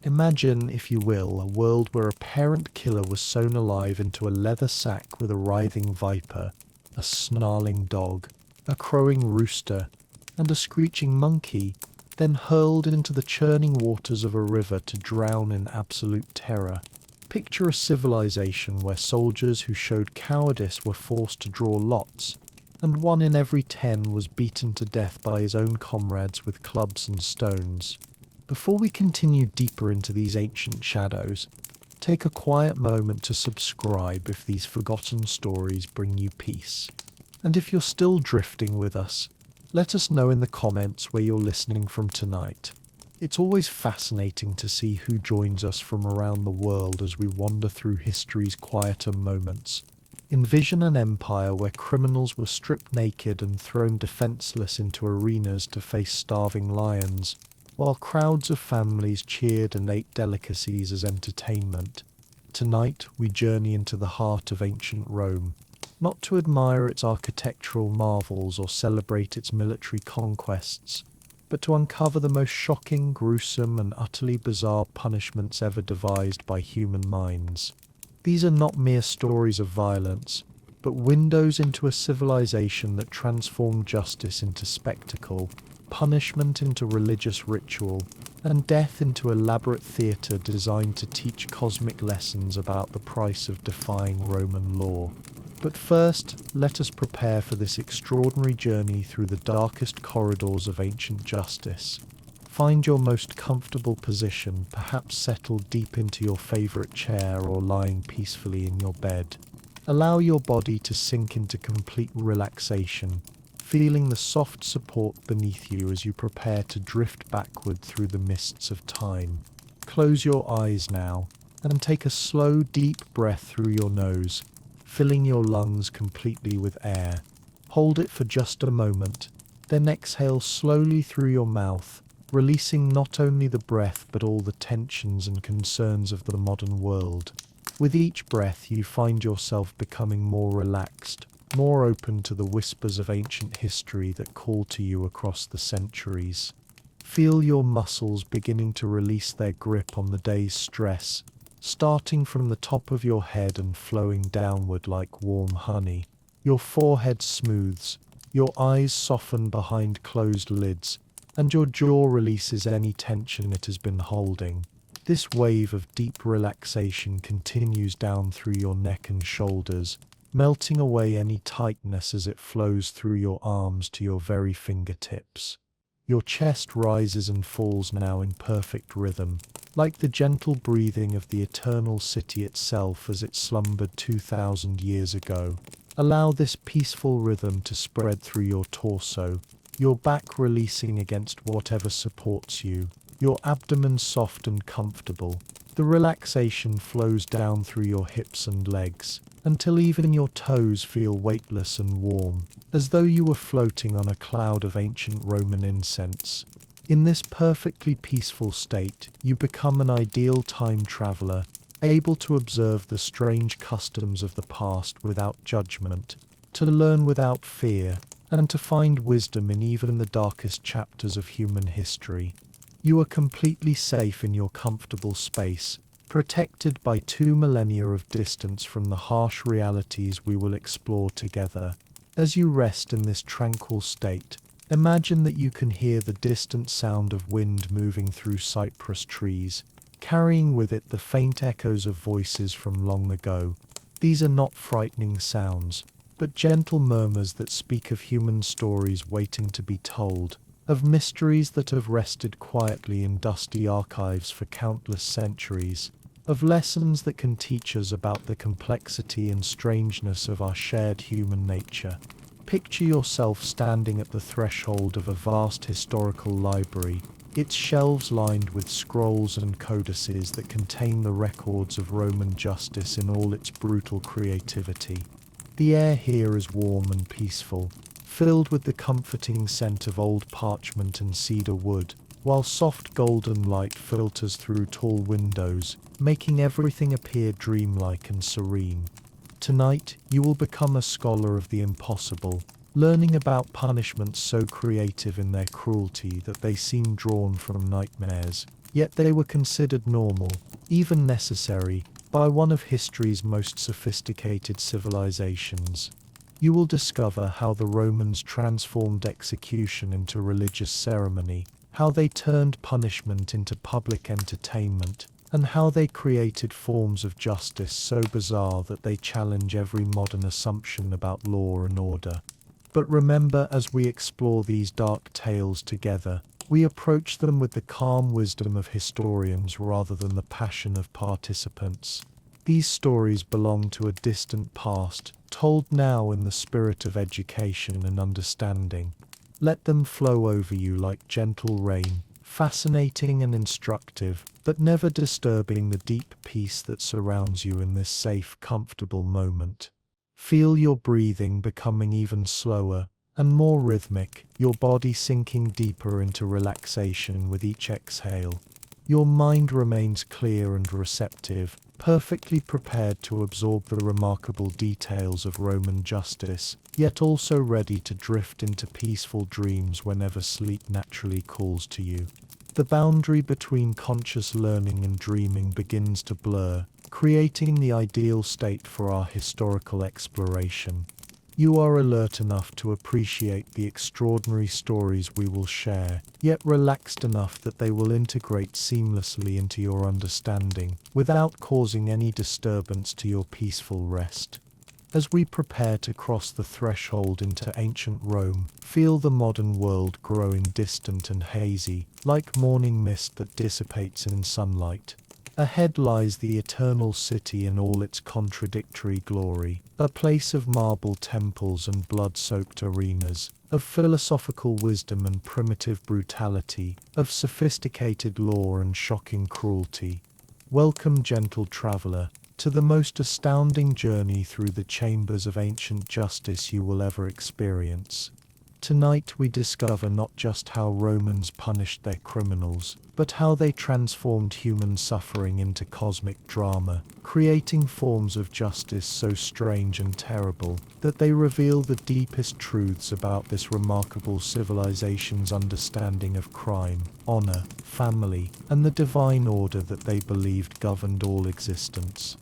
Imagine, if you will, a world where a parent killer was sewn alive into a leather sack with a writhing viper, a snarling dog, a crowing rooster, and a screeching monkey, then hurled into the churning waters of a river to drown in absolute terror. Picture a civilization where soldiers who showed cowardice were forced to draw lots, and 1 in every 10 was beaten to death by his own comrades with clubs and stones. Before we continue deeper into these ancient shadows, take a quiet moment to subscribe if these forgotten stories bring you peace. And if you're still drifting with us, let us know in the comments where you're listening from tonight. It's always fascinating to see who joins us from around the world as we wander through history's quieter moments. Envision an empire where criminals were stripped naked and thrown defenseless into arenas to face starving lions, while crowds of families cheered and ate delicacies as entertainment. Tonight we journey into the heart of ancient Rome, not to admire its architectural marvels or celebrate its military conquests, but to uncover the most shocking, gruesome, and utterly bizarre punishments ever devised by human minds. These are not mere stories of violence, but windows into a civilization that transformed justice into spectacle, punishment into religious ritual, and death into elaborate theatre designed to teach cosmic lessons about the price of defying Roman law. But first, let us prepare for this extraordinary journey through the darkest corridors of ancient justice. Find your most comfortable position, perhaps settled deep into your favorite chair or lying peacefully in your bed. Allow your body to sink into complete relaxation, feeling the soft support beneath you as you prepare to drift backward through the mists of time. Close your eyes now and take a slow, deep breath through your nose, filling your lungs completely with air. Hold it for just a moment, then exhale slowly through your mouth, releasing not only the breath but all the tensions and concerns of the modern world. With each breath, you find yourself becoming more relaxed, more open to the whispers of ancient history that call to you across the centuries. Feel your muscles beginning to release their grip on the day's stress, starting from the top of your head and flowing downward like warm honey. Your forehead smooths, your eyes soften behind closed lids, and your jaw releases any tension it has been holding. This wave of deep relaxation continues down through your neck and shoulders, melting away any tightness as it flows through your arms to your very fingertips. Your chest rises and falls now in perfect rhythm, like the gentle breathing of the eternal city itself as it slumbered 2,000 years ago. Allow this peaceful rhythm to spread through your torso, your back releasing against whatever supports you, your abdomen soft and comfortable. The relaxation flows down through your hips and legs, until even your toes feel weightless and warm, as though you were floating on a cloud of ancient Roman incense. In this perfectly peaceful state, you become an ideal time traveler, able to observe the strange customs of the past without judgment, to learn without fear, and to find wisdom in even the darkest chapters of human history. You are completely safe in your comfortable space, protected by 2 millennia of distance from the harsh realities we will explore together. As you rest in this tranquil state, imagine that you can hear the distant sound of wind moving through cypress trees, carrying with it the faint echoes of voices from long ago. These are not frightening sounds, but gentle murmurs that speak of human stories waiting to be told, of mysteries that have rested quietly in dusty archives for countless centuries, of lessons that can teach us about the complexity and strangeness of our shared human nature. Picture yourself standing at the threshold of a vast historical library, its shelves lined with scrolls and codices that contain the records of Roman justice in all its brutal creativity. The air here is warm and peaceful, filled with the comforting scent of old parchment and cedar wood, while soft golden light filters through tall windows, making everything appear dreamlike and serene. Tonight, you will become a scholar of the impossible, learning about punishments so creative in their cruelty that they seem drawn from nightmares. Yet they were considered normal, even necessary, by one of history's most sophisticated civilizations. You will discover how the Romans transformed execution into religious ceremony, how they turned punishment into public entertainment, and how they created forms of justice so bizarre that they challenge every modern assumption about law and order. But remember, as we explore these dark tales together, we approach them with the calm wisdom of historians rather than the passion of participants. These stories belong to a distant past, told now in the spirit of education and understanding. Let them flow over you like gentle rain, fascinating and instructive, but never disturbing the deep peace that surrounds you in this safe, comfortable moment. Feel your breathing becoming even slower and more rhythmic, your body sinking deeper into relaxation with each exhale. Your mind remains clear and receptive, perfectly prepared to absorb the remarkable details of Roman justice, yet also ready to drift into peaceful dreams whenever sleep naturally calls to you. The boundary between conscious learning and dreaming begins to blur, creating the ideal state for our historical exploration. You are alert enough to appreciate the extraordinary stories we will share, yet relaxed enough that they will integrate seamlessly into your understanding, without causing any disturbance to your peaceful rest. As we prepare to cross the threshold into ancient Rome, feel the modern world growing distant and hazy, like morning mist that dissipates in sunlight. Ahead lies the eternal city in all its contradictory glory, a place of marble temples and blood-soaked arenas, of philosophical wisdom and primitive brutality, of sophisticated law and shocking cruelty. Welcome, gentle traveler, to the most astounding journey through the chambers of ancient justice you will ever experience. Tonight we discover not just how Romans punished their criminals, but how they transformed human suffering into cosmic drama, creating forms of justice so strange and terrible that they reveal the deepest truths about this remarkable civilization's understanding of crime, honor, family, and the divine order that they believed governed all existence.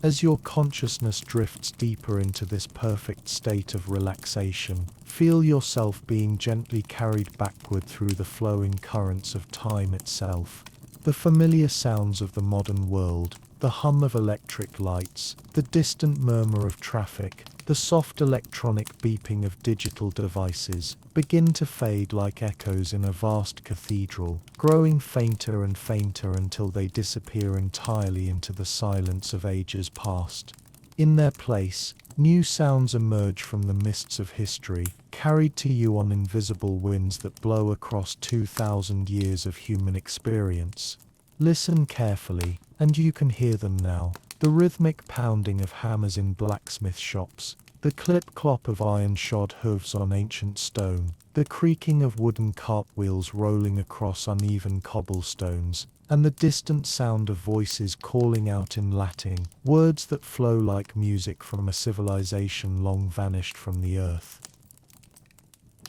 As your consciousness drifts deeper into this perfect state of relaxation, feel yourself being gently carried backward through the flowing currents of time itself. The familiar sounds of the modern world, the hum of electric lights, the distant murmur of traffic, the soft electronic beeping of digital devices, begin to fade like echoes in a vast cathedral, growing fainter and fainter until they disappear entirely into the silence of ages past. In their place, new sounds emerge from the mists of history, carried to you on invisible winds that blow across 2,000 years of human experience. Listen carefully, and you can hear them now. The rhythmic pounding of hammers in blacksmith shops, the clip-clop of iron-shod hooves on ancient stone, the creaking of wooden cartwheels rolling across uneven cobblestones, and the distant sound of voices calling out in Latin, words that flow like music from a civilization long vanished from the earth.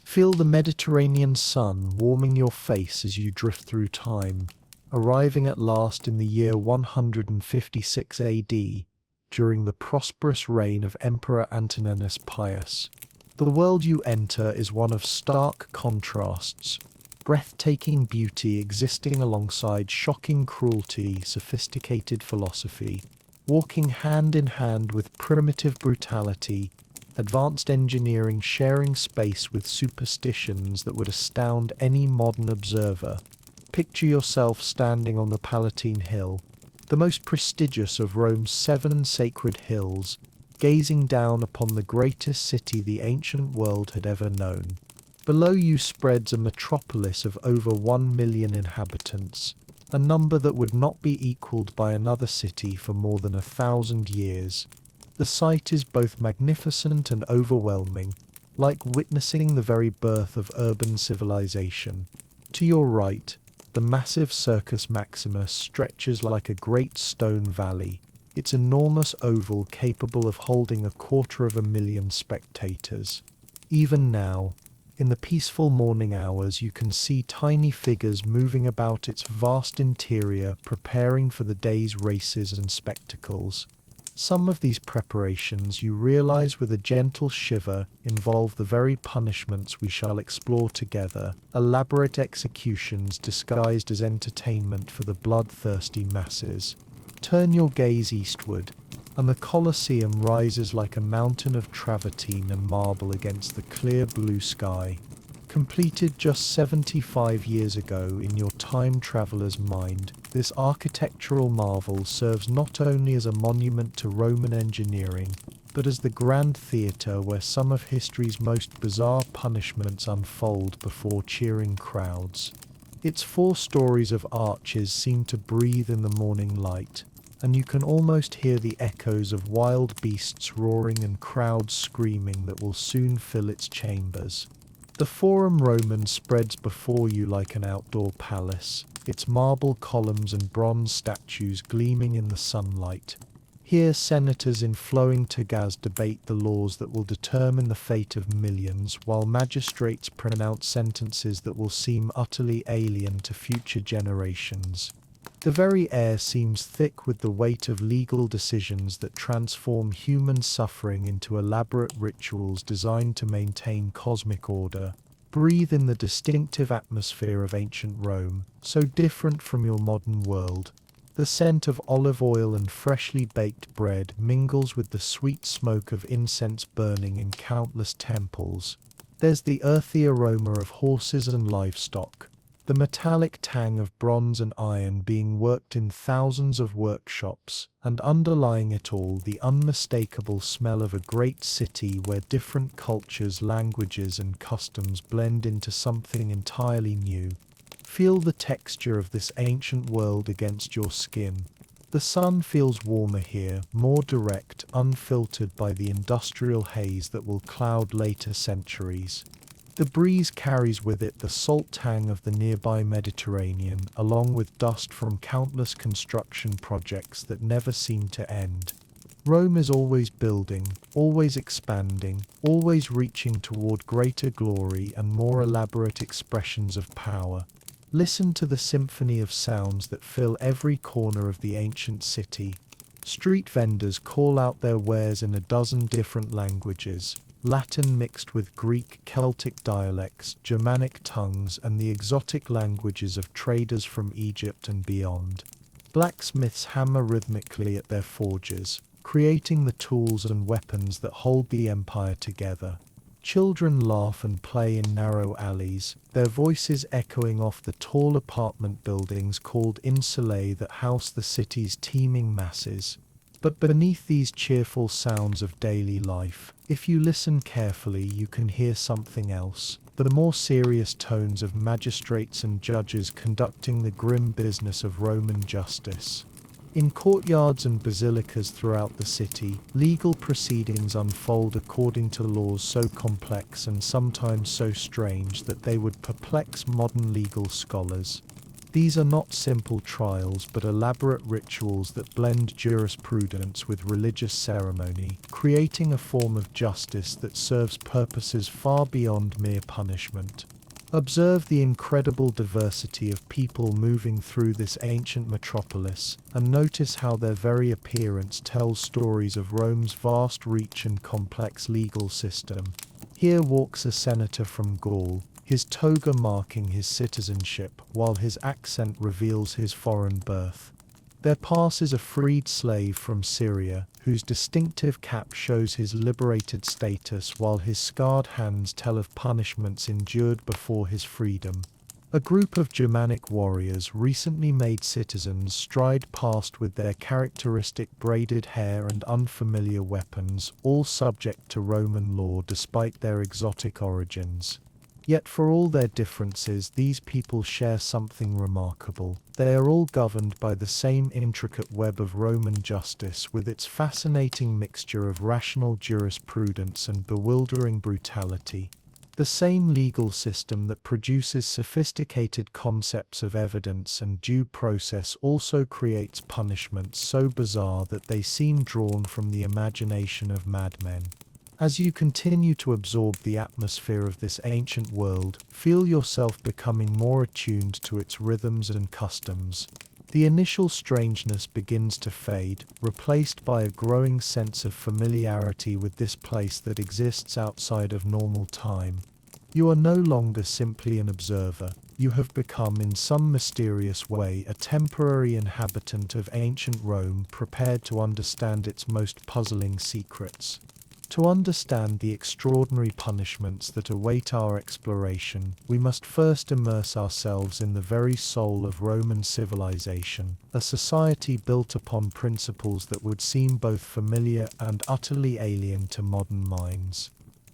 Feel the Mediterranean sun warming your face as you drift through time, arriving at last in the year 156 AD, during the prosperous reign of Emperor Antoninus Pius. The world you enter is one of stark contrasts, breathtaking beauty existing alongside shocking cruelty, sophisticated philosophy, walking hand in hand with primitive brutality, advanced engineering sharing space with superstitions that would astound any modern observer. Picture yourself standing on the Palatine Hill, the most prestigious of Rome's 7 sacred hills, gazing down upon the greatest city the ancient world had ever known. Below you spreads a metropolis of over 1 million inhabitants, a number that would not be equaled by another city for more than 1,000 years. The sight is both magnificent and overwhelming, like witnessing the very birth of urban civilization. To your right, the massive Circus Maximus stretches like a great stone valley, its enormous oval capable of holding 250,000 spectators. Even now, In the peaceful morning hours, you can see tiny figures moving about its vast interior, preparing for the day's races and spectacles. Some of these preparations, you realize with a gentle shiver, involve the very punishments we shall explore together, elaborate executions disguised as entertainment for the bloodthirsty masses. Turn your gaze eastward, and the Colosseum rises like a mountain of travertine and marble against the clear blue sky. Completed just 75 years ago in your time traveler's mind, this architectural marvel serves not only as a monument to Roman engineering, but as the grand theatre where some of history's most bizarre punishments unfold before cheering crowds. Its 4 stories of arches seem to breathe in the morning light, and you can almost hear the echoes of wild beasts roaring and crowds screaming that will soon fill its chambers. The Forum Roman spreads before you like an outdoor palace, its marble columns and bronze statues gleaming in the sunlight. Here senators in flowing togas debate the laws that will determine the fate of millions, while magistrates pronounce sentences that will seem utterly alien to future generations. The very air seems thick with the weight of legal decisions that transform human suffering into elaborate rituals designed to maintain cosmic order. Breathe in the distinctive atmosphere of ancient Rome, so different from your modern world. The scent of olive oil and freshly baked bread mingles with the sweet smoke of incense burning in countless temples. There's the earthy aroma of horses and livestock, the metallic tang of bronze and iron being worked in thousands of workshops, and underlying it all the unmistakable smell of a great city where different cultures, languages and customs blend into something entirely new. Feel the texture of this ancient world against your skin. The sun feels warmer here, more direct, unfiltered by the industrial haze that will cloud later centuries. The breeze carries with it the salt tang of the nearby Mediterranean, along with dust from countless construction projects that never seem to end. Rome is always building, always expanding, always reaching toward greater glory and more elaborate expressions of power. Listen to the symphony of sounds that fill every corner of the ancient city. Street vendors call out their wares in a dozen different languages. Latin mixed with Greek, Celtic dialects, Germanic tongues, and the exotic languages of traders from Egypt and beyond. Blacksmiths hammer rhythmically at their forges, creating the tools and weapons that hold the empire together. Children laugh and play in narrow alleys, their voices echoing off the tall apartment buildings called insulae that house the city's teeming masses. But beneath these cheerful sounds of daily life, if you listen carefully, you can hear something else. The more serious tones of magistrates and judges conducting the grim business of Roman justice. In courtyards and basilicas throughout the city, legal proceedings unfold according to laws so complex and sometimes so strange that they would perplex modern legal scholars. These are not simple trials but elaborate rituals that blend jurisprudence with religious ceremony, creating a form of justice that serves purposes far beyond mere punishment. Observe the incredible diversity of people moving through this ancient metropolis, and notice how their very appearance tells stories of Rome's vast reach and complex legal system. Here walks a senator from Gaul, his toga marking his citizenship, while his accent reveals his foreign birth. There passes a freed slave from Syria, whose distinctive cap shows his liberated status, while his scarred hands tell of punishments endured before his freedom. A group of Germanic warriors, recently made citizens, stride past with their characteristic braided hair and unfamiliar weapons, all subject to Roman law despite their exotic origins. Yet for all their differences, these people share something remarkable. They are all governed by the same intricate web of Roman justice, with its fascinating mixture of rational jurisprudence and bewildering brutality. The same legal system that produces sophisticated concepts of evidence and due process also creates punishments so bizarre that they seem drawn from the imagination of madmen. As you continue to absorb the atmosphere of this ancient world, feel yourself becoming more attuned to its rhythms and customs. The initial strangeness begins to fade, replaced by a growing sense of familiarity with this place that exists outside of normal time. You are no longer simply an observer. You have become, in some mysterious way, a temporary inhabitant of ancient Rome, prepared to understand its most puzzling secrets. To understand the extraordinary punishments that await our exploration, we must first immerse ourselves in the very soul of Roman civilization, a society built upon principles that would seem both familiar and utterly alien to modern minds.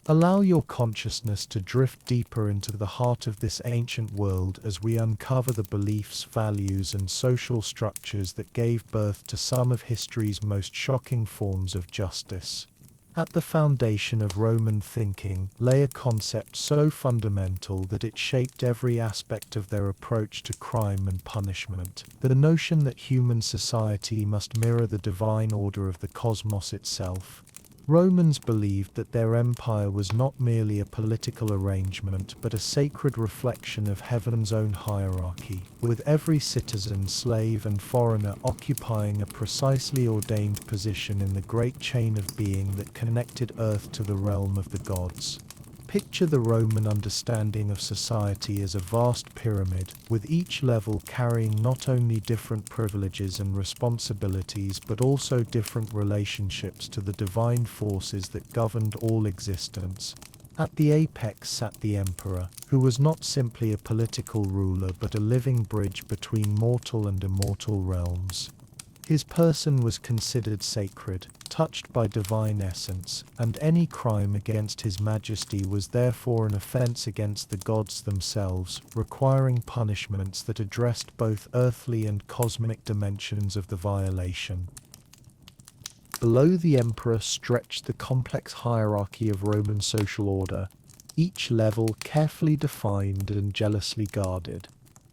Allow your consciousness to drift deeper into the heart of this ancient world as we uncover the beliefs, values, and social structures that gave birth to some of history's most shocking forms of justice. At the foundation of Roman thinking lay a concept so fundamental that it shaped every aspect of their approach to crime and punishment: the notion that human society must mirror the divine order of the cosmos itself. Romans believed that their empire was not merely a political arrangement, but a sacred reflection of heaven's own hierarchy, with every citizen, slave, and foreigner occupying a precisely ordained position in the great chain of being that connected earth to the realm of the gods. Picture the Roman understanding of society as a vast pyramid, with each level carrying not only different privileges and responsibilities but also different relationships to the divine forces that governed all existence. At the apex sat the emperor, who was not simply a political ruler but a living bridge between mortal and immortal realms. His person was considered sacred, touched by divine essence, and any crime against his majesty was therefore an offense against the gods themselves, requiring punishments that addressed both earthly and cosmic dimensions of the violation. Below the emperor stretched the complex hierarchy of Roman social order, each level carefully defined and jealously guarded.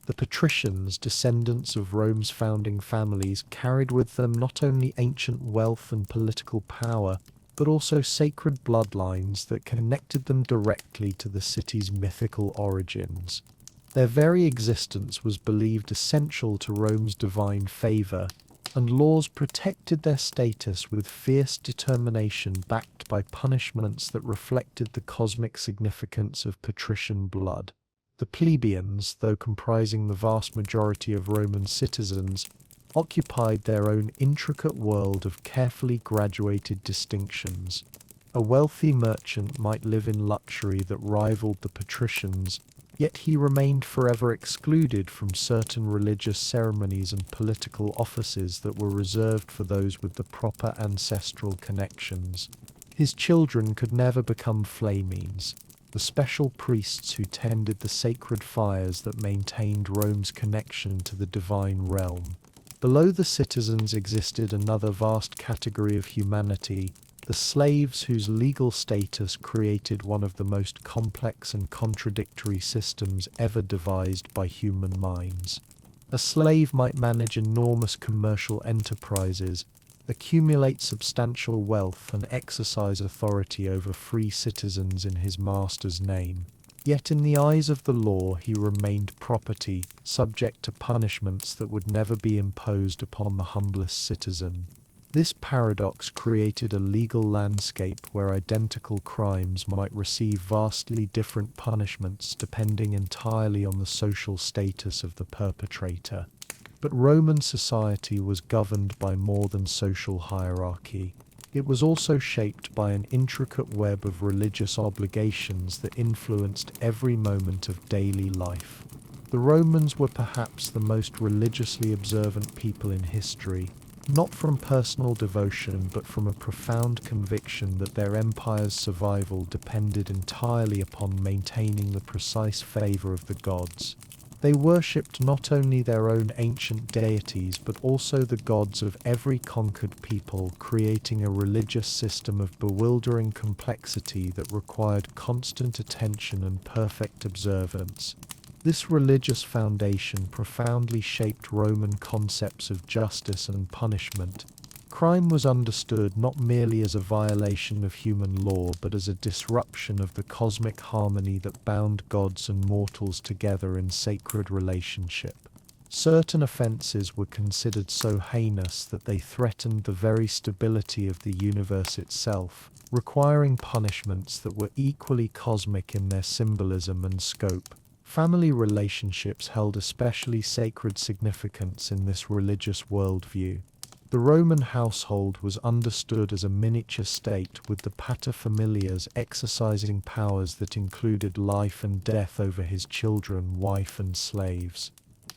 The patricians, descendants of Rome's founding families, carried with them not only ancient wealth and political power, but also sacred bloodlines that connected them directly to the city's mythical origins. Their very existence was believed essential to Rome's divine favor, and laws protected their status with fierce determination backed by punishments that reflected the cosmic significance of patrician blood. The plebeians, though comprising the vast majority of Roman citizens, occupied their own intricate world of carefully graduated distinctions. A wealthy merchant might live in luxury that rivaled the patricians, yet he remained forever excluded from certain religious ceremonies and political offices that were reserved for those with the proper ancestral connections. His children could never become flamines, the special priests who tended the sacred fires that maintained Rome's connection to the divine realm. Below the citizens existed another vast category of humanity, the slaves, whose legal status created one of the most complex and contradictory systems ever devised by human minds. A slave might manage enormous commercial enterprises, accumulate substantial wealth, and exercise authority over free citizens in his master's name. Yet in the eyes of the law he remained property, subject to punishments that would never be imposed upon the humblest citizen. This paradox created a legal landscape where identical crimes might receive vastly different punishments depending entirely on the social status of the perpetrator. But Roman society was governed by more than social hierarchy. It was also shaped by an intricate web of religious obligations that influenced every moment of daily life. The Romans were perhaps the most religiously observant people in history, not from personal devotion but from a profound conviction that their empire's survival depended entirely upon maintaining the precise favor of the gods. They worshipped not only their own ancient deities but also the gods of every conquered people, creating a religious system of bewildering complexity that required constant attention and perfect observance. This religious foundation profoundly shaped Roman concepts of justice and punishment, Crime was understood not merely as a violation of human law, but as a disruption of the cosmic harmony that bound gods and mortals together in sacred relationship. Certain offenses were considered so heinous that they threatened the very stability of the universe itself, requiring punishments that were equally cosmic in their symbolism and scope. Family relationships held especially sacred significance in this religious worldview. The Roman household was understood as a miniature state, with the paterfamilias exercising powers that included life and death over his children, wife, and slaves.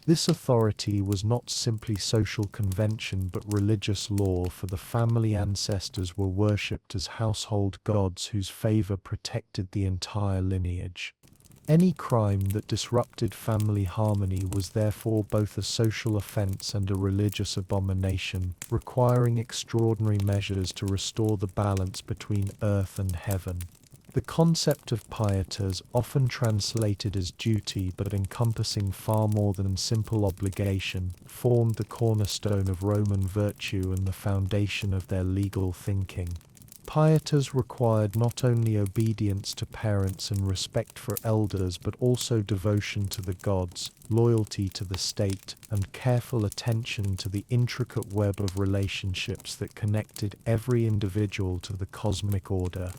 This authority was not simply social convention but religious law, for the family ancestors were worshipped as household gods whose favor protected the entire lineage. Any crime that disrupted family harmony was therefore both a social offense and a religious abomination, requiring extraordinary measures to restore the balance between earth and heaven. The concept of pietas, often translated as duty but encompassing far more than simple obligation, formed the cornerstone of Roman virtue and the foundation of their legal thinking. Pietas required not only obedience to parents and respect for elders, but also devotion to the gods, loyalty to the state, and careful attention to the intricate web of relationships that connected every individual to the cosmic order.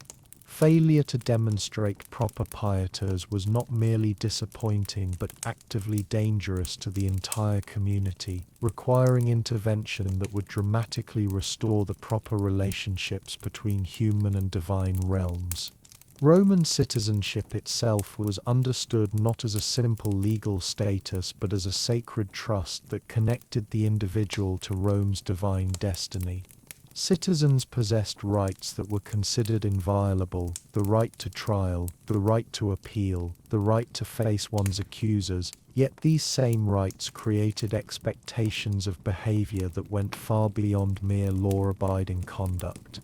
Failure to demonstrate proper pietas was not merely disappointing but actively dangerous to the entire community, requiring intervention that would dramatically restore the proper relationships between human and divine realms. Roman citizenship itself was understood not as a simple legal status but as a sacred trust that connected the individual to Rome's divine destiny. Citizens possessed rights that were considered inviolable: the right to trial, the right to appeal, the right to face one's accusers, yet these same rights created expectations of behavior that went far beyond mere law-abiding conduct.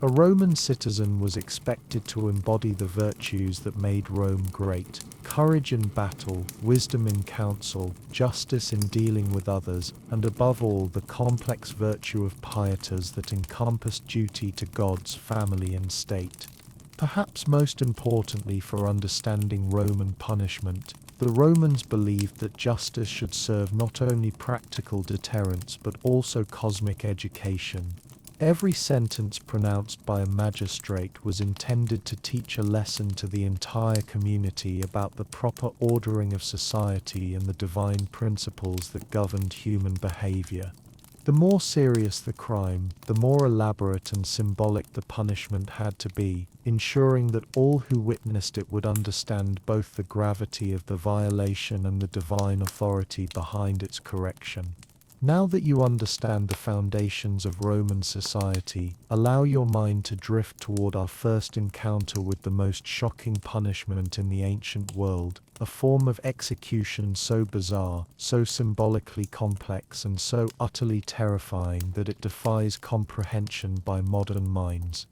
A Roman citizen was expected to embody the virtues that made Rome great: courage in battle, wisdom in counsel, justice in dealing with others, and above all the complex virtue of pietas that encompassed duty to gods, family, and state. Perhaps most importantly for understanding Roman punishment, the Romans believed that justice should serve not only practical deterrence but also cosmic education. Every sentence pronounced by a magistrate was intended to teach a lesson to the entire community about the proper ordering of society and the divine principles that governed human behavior. The more serious the crime, the more elaborate and symbolic the punishment had to be, ensuring that all who witnessed it would understand both the gravity of the violation and the divine authority behind its correction. Now that you understand the foundations of Roman society, allow your mind to drift toward our first encounter with the most shocking punishment in the ancient world, a form of execution so bizarre, so symbolically complex, and so utterly terrifying that it defies comprehension by modern minds.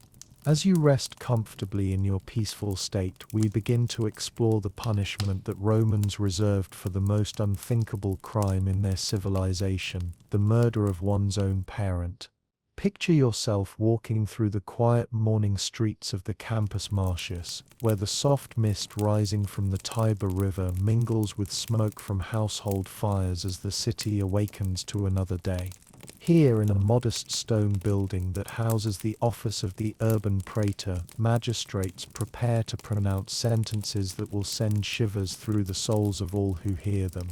As you rest comfortably in your peaceful state, we begin to explore the punishment that Romans reserved for the most unthinkable crime in their civilization: the murder of one's own parent. Picture yourself walking through the quiet morning streets of the Campus Martius, where the soft mist rising from the Tiber River mingles with smoke from household fires as the city awakens to another day. Here, in a modest stone building that houses the office of the urban praetor, magistrates prepare to pronounce sentences that will send shivers through the souls of all who hear them.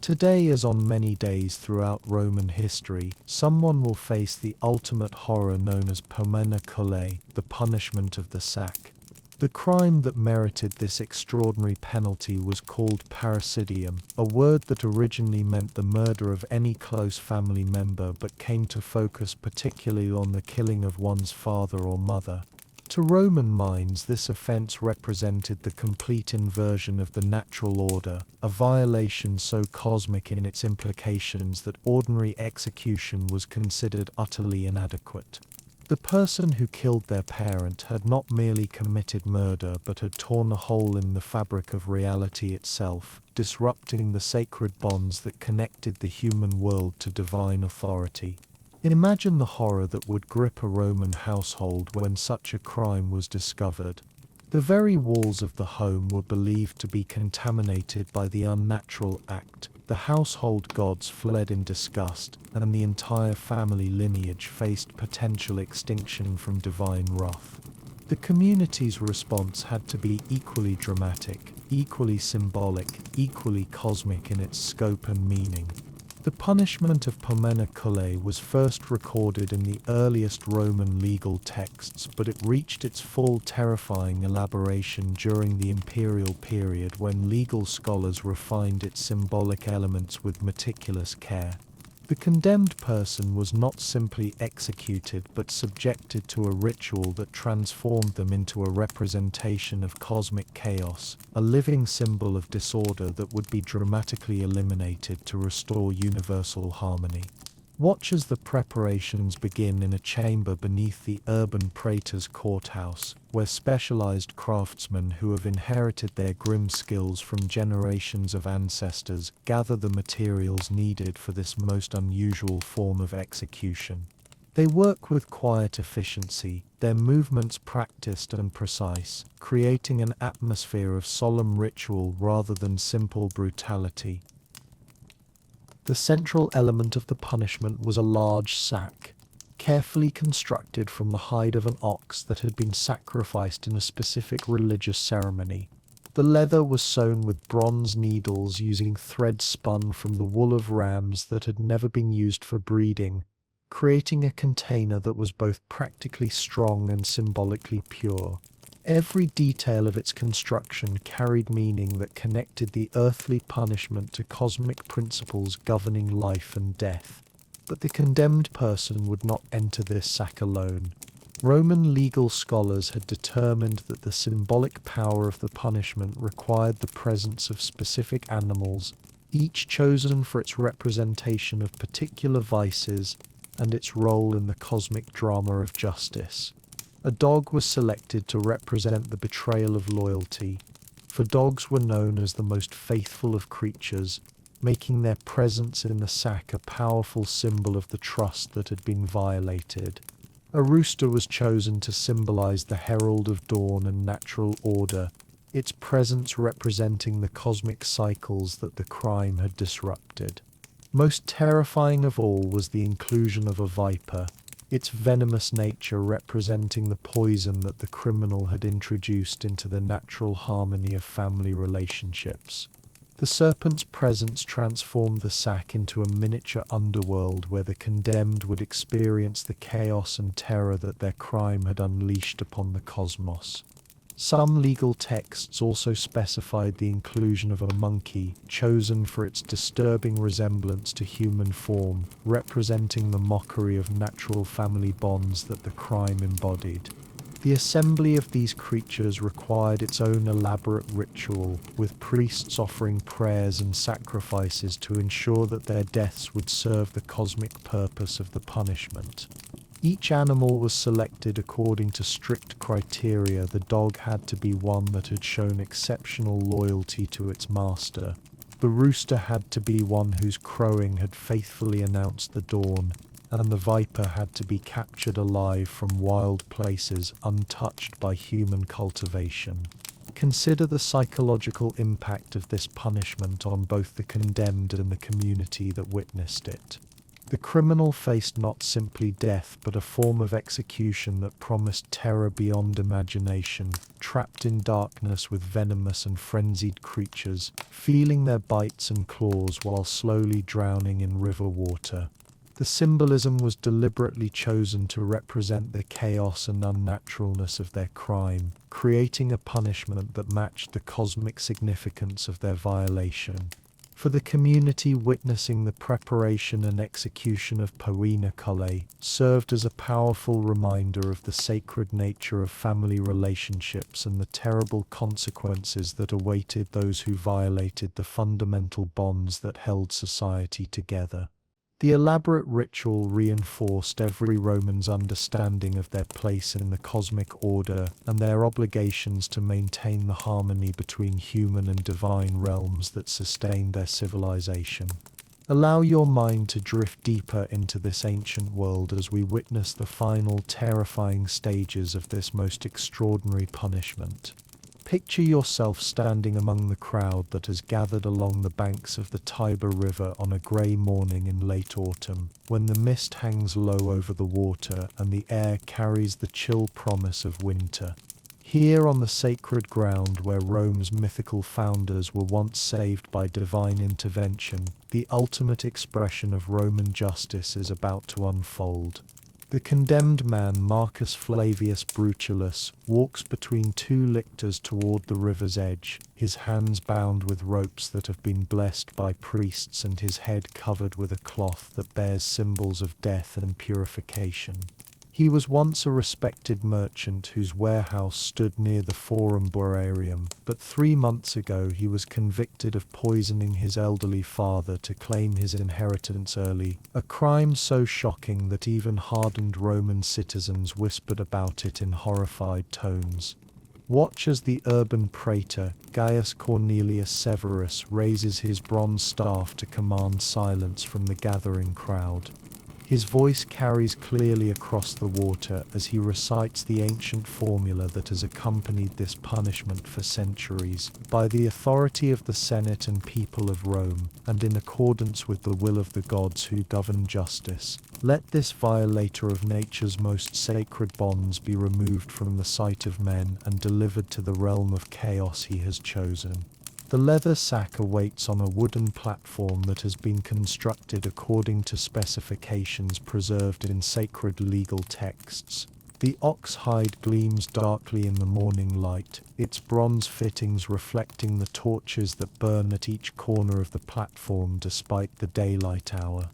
Today, as on many days throughout Roman history, someone will face the ultimate horror known as pomena collae, the punishment of the sack. The crime that merited this extraordinary penalty was called parricidium, a word that originally meant the murder of any close family member but came to focus particularly on the killing of one's father or mother. To Roman minds, this offense represented the complete inversion of the natural order, a violation so cosmic in its implications that ordinary execution was considered utterly inadequate. The person who killed their parent had not merely committed murder but had torn a hole in the fabric of reality itself, disrupting the sacred bonds that connected the human world to divine authority. Imagine the horror that would grip a Roman household when such a crime was discovered. The very walls of the home were believed to be contaminated by the unnatural act. The household gods fled in disgust, and the entire family lineage faced potential extinction from divine wrath. The community's response had to be equally dramatic, equally symbolic, equally cosmic in its scope and meaning. The punishment of pomena cullae was first recorded in the earliest Roman legal texts, but it reached its full terrifying elaboration during the imperial period when legal scholars refined its symbolic elements with meticulous care. The condemned person was not simply executed but subjected to a ritual that transformed them into a representation of cosmic chaos, a living symbol of disorder that would be dramatically eliminated to restore universal harmony. Watch as the preparations begin in a chamber beneath the urban praetor's courthouse, where specialized craftsmen who have inherited their grim skills from generations of ancestors gather the materials needed for this most unusual form of execution. They work with quiet efficiency, their movements practiced and precise, creating an atmosphere of solemn ritual rather than simple brutality. The central element of the punishment was a large sack, carefully constructed from the hide of an ox that had been sacrificed in a specific religious ceremony. The leather was sewn with bronze needles using thread spun from the wool of rams that had never been used for breeding, creating a container that was both practically strong and symbolically pure. Every detail of its construction carried meaning that connected the earthly punishment to cosmic principles governing life and death. But the condemned person would not enter this sack alone. Roman legal scholars had determined that the symbolic power of the punishment required the presence of specific animals, each chosen for its representation of particular vices and its role in the cosmic drama of justice. A dog was selected to represent the betrayal of loyalty, for dogs were known as the most faithful of creatures, making their presence in the sack a powerful symbol of the trust that had been violated. A rooster was chosen to symbolize the herald of dawn and natural order, its presence representing the cosmic cycles that the crime had disrupted. Most terrifying of all was the inclusion of a viper, its venomous nature representing the poison that the criminal had introduced into the natural harmony of family relationships. The serpent's presence transformed the sack into a miniature underworld where the condemned would experience the chaos and terror that their crime had unleashed upon the cosmos. Some legal texts also specified the inclusion of a monkey, chosen for its disturbing resemblance to human form, representing the mockery of natural family bonds that the crime embodied. The assembly of these creatures required its own elaborate ritual, with priests offering prayers and sacrifices to ensure that their deaths would serve the cosmic purpose of the punishment. Each animal was selected according to strict criteria. The dog had to be one that had shown exceptional loyalty to its master. The rooster had to be one whose crowing had faithfully announced the dawn, and the viper had to be captured alive from wild places untouched by human cultivation. Consider the psychological impact of this punishment on both the condemned and the community that witnessed it. The criminal faced not simply death but a form of execution that promised terror beyond imagination, trapped in darkness with venomous and frenzied creatures, feeling their bites and claws while slowly drowning in river water. The symbolism was deliberately chosen to represent the chaos and unnaturalness of their crime, creating a punishment that matched the cosmic significance of their violation. For the community witnessing the preparation and execution of pomena cullae served as a powerful reminder of the sacred nature of family relationships and the terrible consequences that awaited those who violated the fundamental bonds that held society together. The elaborate ritual reinforced every Roman's understanding of their place in the cosmic order and their obligations to maintain the harmony between human and divine realms that sustained their civilization. Allow your mind to drift deeper into this ancient world as we witness the final terrifying stages of this most extraordinary punishment. Picture yourself standing among the crowd that has gathered along the banks of the Tiber River on a grey morning in late autumn, when the mist hangs low over the water and the air carries the chill promise of winter. Here on the sacred ground where Rome's mythical founders were once saved by divine intervention, the ultimate expression of Roman justice is about to unfold. The condemned man, Marcus Flavius Brutulus, walks between two lictors toward the river's edge, his hands bound with ropes that have been blessed by priests and his head covered with a cloth that bears symbols of death and purification. He was once a respected merchant whose warehouse stood near the Forum Boarium, but 3 months ago he was convicted of poisoning his elderly father to claim his inheritance early, a crime so shocking that even hardened Roman citizens whispered about it in horrified tones. Watch as the urban praetor, Gaius Cornelius Severus, raises his bronze staff to command silence from the gathering crowd. His voice carries clearly across the water as he recites the ancient formula that has accompanied this punishment for centuries. By the authority of the Senate and people of Rome, and in accordance with the will of the gods who govern justice, let this violator of nature's most sacred bonds be removed from the sight of men and delivered to the realm of chaos he has chosen. The leather sack awaits on a wooden platform that has been constructed according to specifications preserved in sacred legal texts. The ox hide gleams darkly in the morning light, its bronze fittings reflecting the torches that burn at each corner of the platform despite the daylight hour.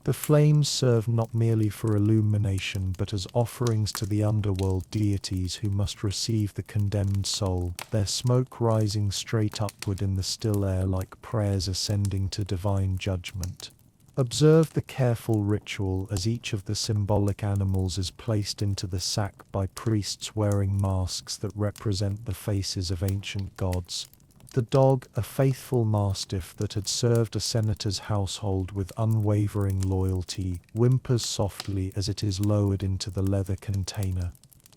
The flames serve not merely for illumination but as offerings to the underworld deities who must receive the condemned soul, their smoke rising straight upward in the still air like prayers ascending to divine judgment. Observe the careful ritual as each of the symbolic animals is placed into the sack by priests wearing masks that represent the faces of ancient gods. The dog, a faithful mastiff that had served a senator's household with unwavering loyalty, whimpers softly as it is lowered into the leather container.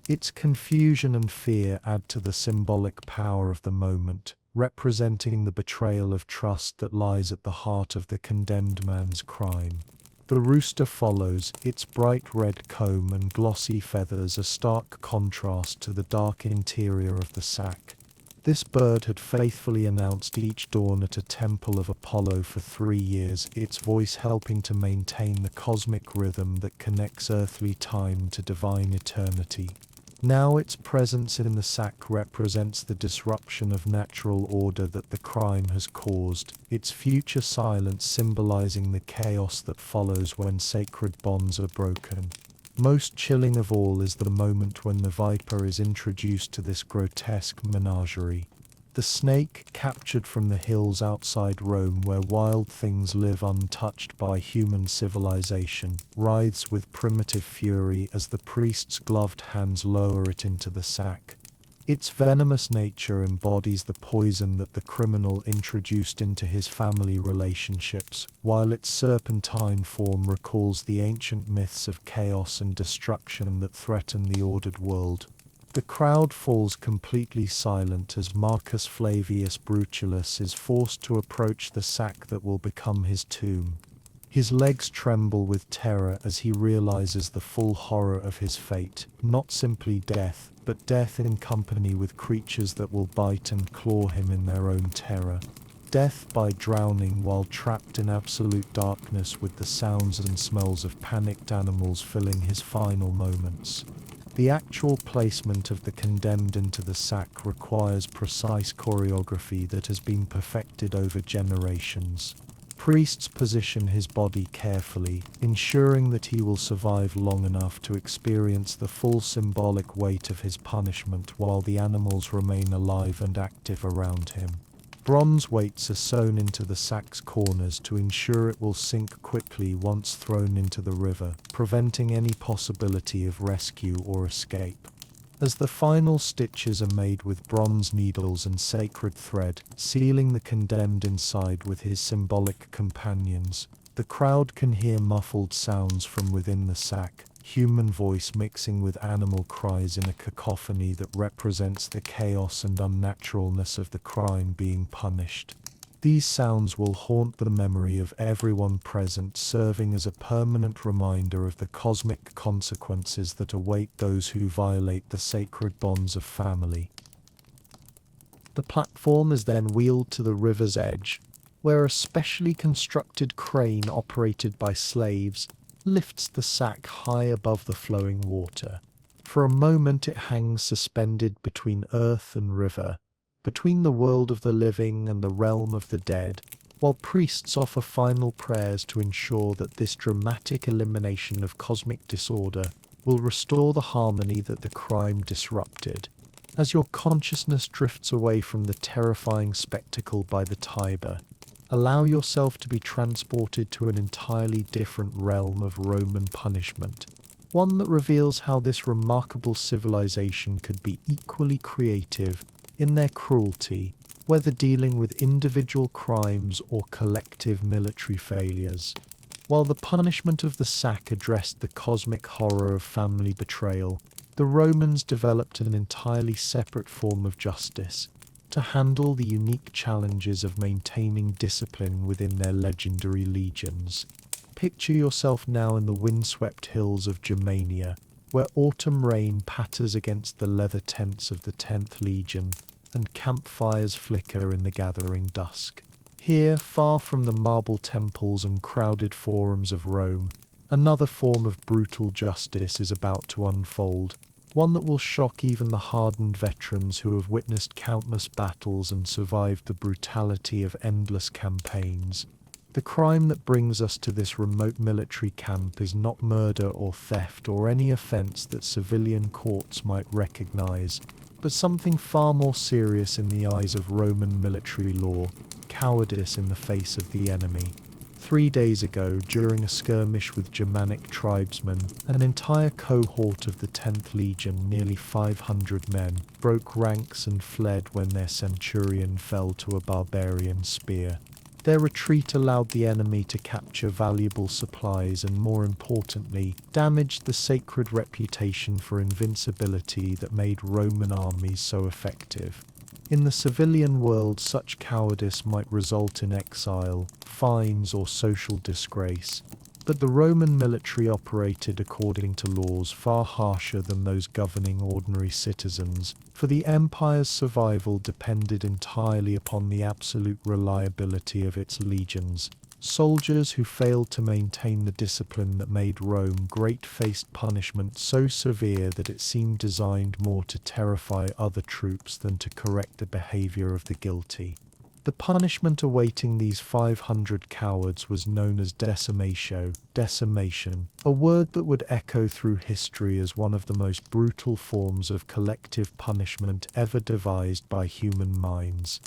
Its confusion and fear add to the symbolic power of the moment, representing the betrayal of trust that lies at the heart of the condemned man's crime. The rooster follows, its bright red comb and glossy feathers a stark contrast to the dark interior of the sack. This bird had faithfully announced each dawn at a temple of Apollo for 3 years, its voice helping to maintain the cosmic rhythm that connects earthly time to divine eternity. Now its presence in the sack represents the disruption of natural order that the crime has caused, its future silence symbolizing the chaos that follows when sacred bonds are broken. Most chilling of all is the moment when the viper is introduced to this grotesque menagerie. The snake, captured from the hills outside Rome where wild things live untouched by human civilization, writhes with primitive fury as the priest's gloved hands lower it into the sack. Its venomous nature embodies the poison that the criminal introduced into his family relationships, while its serpentine form recalls the ancient myths of chaos and destruction that threaten the ordered world. The crowd falls completely silent as Marcus Flavius Brutulus is forced to approach the sack that will become his tomb. His legs tremble with terror as he realizes the full horror of his fate, not simply death, but death in company with creatures that will bite and claw him in their own terror. Death by drowning while trapped in absolute darkness with the sounds and smells of panicked animals filling his final moments. The actual placement of the condemned into the sack requires precise choreography that has been perfected over generations. Priests position his body carefully, ensuring that he will survive long enough to experience the full symbolic weight of his punishment while the animals remain alive and active around him. Bronze weights are sewn into the sack's corners to ensure it will sink quickly once thrown into the river, preventing any possibility of rescue or escape. As the final stitches are made with bronze needles and sacred thread, sealing the condemned inside with his symbolic companions, the crowd can hear muffled sounds from within the sack, human voice mixing with animal cries in a cacophony that represents the chaos and unnaturalness of the crime being punished. These sounds will haunt the memory of everyone present, serving as a permanent reminder of the cosmic consequences that await those who violate the sacred bonds of family. The platform is then wheeled to the river's edge, where a specially constructed crane operated by slaves lifts the sack high above the flowing water. For a moment it hangs suspended between earth and river, between the world of the living and the realm of the dead, while priests offer final prayers to ensure that this dramatic elimination of cosmic disorder will restore the harmony that the crime disrupted. As your consciousness drifts away from the terrifying spectacle by the Tiber, allow yourself to be transported to an entirely different realm of Roman punishment, one that reveals how this remarkable civilization could be equally creative in their cruelty, whether dealing with individual crimes or collective military failures. While the punishment of the sack addressed the cosmic horror of family betrayal, the Romans developed an entirely separate form of justice to handle the unique challenges of maintaining discipline within their legendary legions. Picture yourself now in the windswept hills of Germania, where autumn rain patters against the leather tents of the 10th Legion, and campfires flicker in the gathering dusk. Here, far from the marble temples and crowded forums of Rome, another form of brutal justice is about to unfold, one that will shock even the hardened veterans who have witnessed countless battles and survived the brutality of endless campaigns. The crime that brings us to this remote military camp is not murder or theft or any offense that civilian courts might recognize, but something far more serious in the eyes of Roman military law: cowardice in the face of the enemy. 3 days ago, during a skirmish with Germanic tribesmen, an entire cohort of the 10th Legion, nearly 500 men, broke ranks and fled when their centurion fell to a barbarian spear. Their retreat allowed the enemy to capture valuable supplies and, more importantly, damaged the sacred reputation for invincibility that made Roman armies so effective. In the civilian world, such cowardice might result in exile, fines, or social disgrace. But the Roman military operated according to laws far harsher than those governing ordinary citizens, for the empire's survival depended entirely upon the absolute reliability of its legions. Soldiers who failed to maintain the discipline that made Rome great faced punishment so severe that it seemed designed more to terrify other troops than to correct the behavior of the guilty. The punishment awaiting these 500 cowards was known as decimation, a word that would echo through history as one of the most brutal forms of collective punishment ever devised by human minds.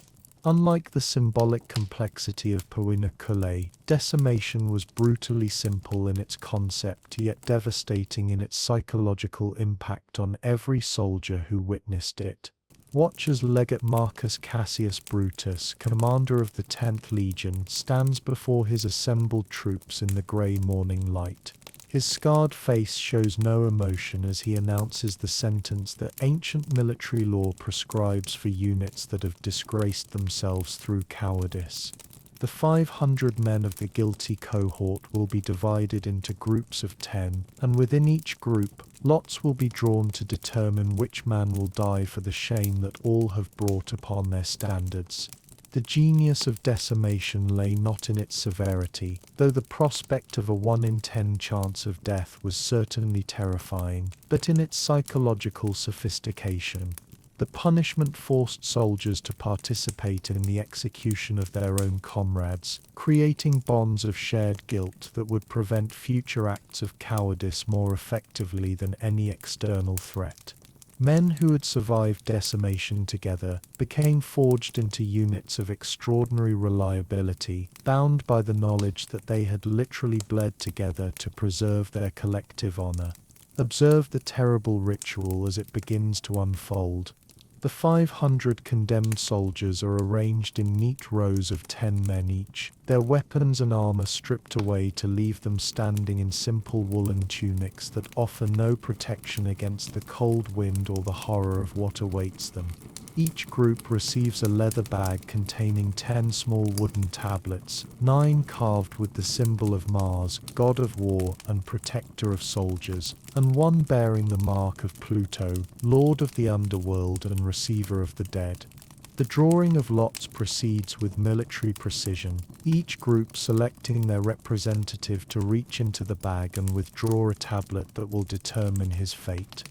Unlike the symbolic complexity of Puinaculae, decimation was brutally simple in its concept, yet devastating in its psychological impact on every soldier who witnessed it. Watch as Legate Marcus Cassius Brutus, commander of the 10th Legion, stands before his assembled troops in the grey morning light. His scarred face shows no emotion as he announces the sentence that ancient military law prescribes for units that have disgraced themselves through cowardice. The 500 men of the guilty cohort will be divided into groups of 10, and within each group, lots will be drawn to determine which man will die for the shame that all have brought upon their standards. The genius of decimation lay not in its severity, though the prospect of a 1 in 10 chance of death was certainly terrifying, but in its psychological sophistication. The punishment forced soldiers to participate in the execution of their own comrades, creating bonds of shared guilt that would prevent future acts of cowardice more effectively than any external threat. Men who had survived decimation together became forged into units of extraordinary reliability, bound by the knowledge that they had literally bled together to preserve their collective honor. Observe the terrible ritual as it begins to unfold. The 500 condemned soldiers are arranged in neat rows of 10 men each, their weapons and armor stripped away to leave them standing in simple woolen tunics that offer no protection against the cold wind or the horror of what awaits them. Each group receives a leather bag containing 10 small wooden tablets, 9 carved with the symbol of Mars, god of war and protector of soldiers, and 1 bearing the mark of Pluto, lord of the underworld and receiver of the dead. The drawing of lots proceeds with military precision, each group selecting their representative to reach into the bag and withdraw a tablet that will determine his fate.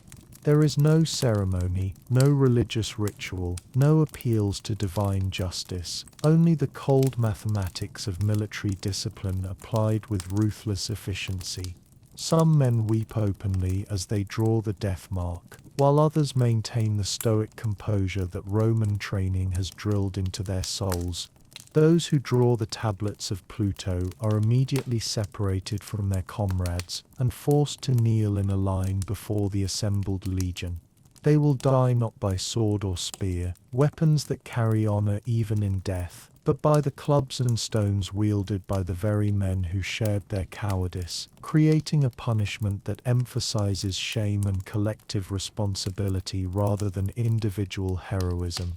There is no ceremony, no religious ritual, no appeals to divine justice, only the cold mathematics of military discipline applied with ruthless efficiency. Some men weep openly as they draw the death mark, while others maintain the stoic composure that Roman training has drilled into their souls. Those who draw the tablets of Pluto are immediately separated from their comrades and forced to kneel in a line before the assembled legion. They will die not by sword or spear, weapons that carry honor even in death, but by the clubs and stones wielded by the very men who shared their cowardice, creating a punishment that emphasizes shame and collective responsibility rather than individual heroism.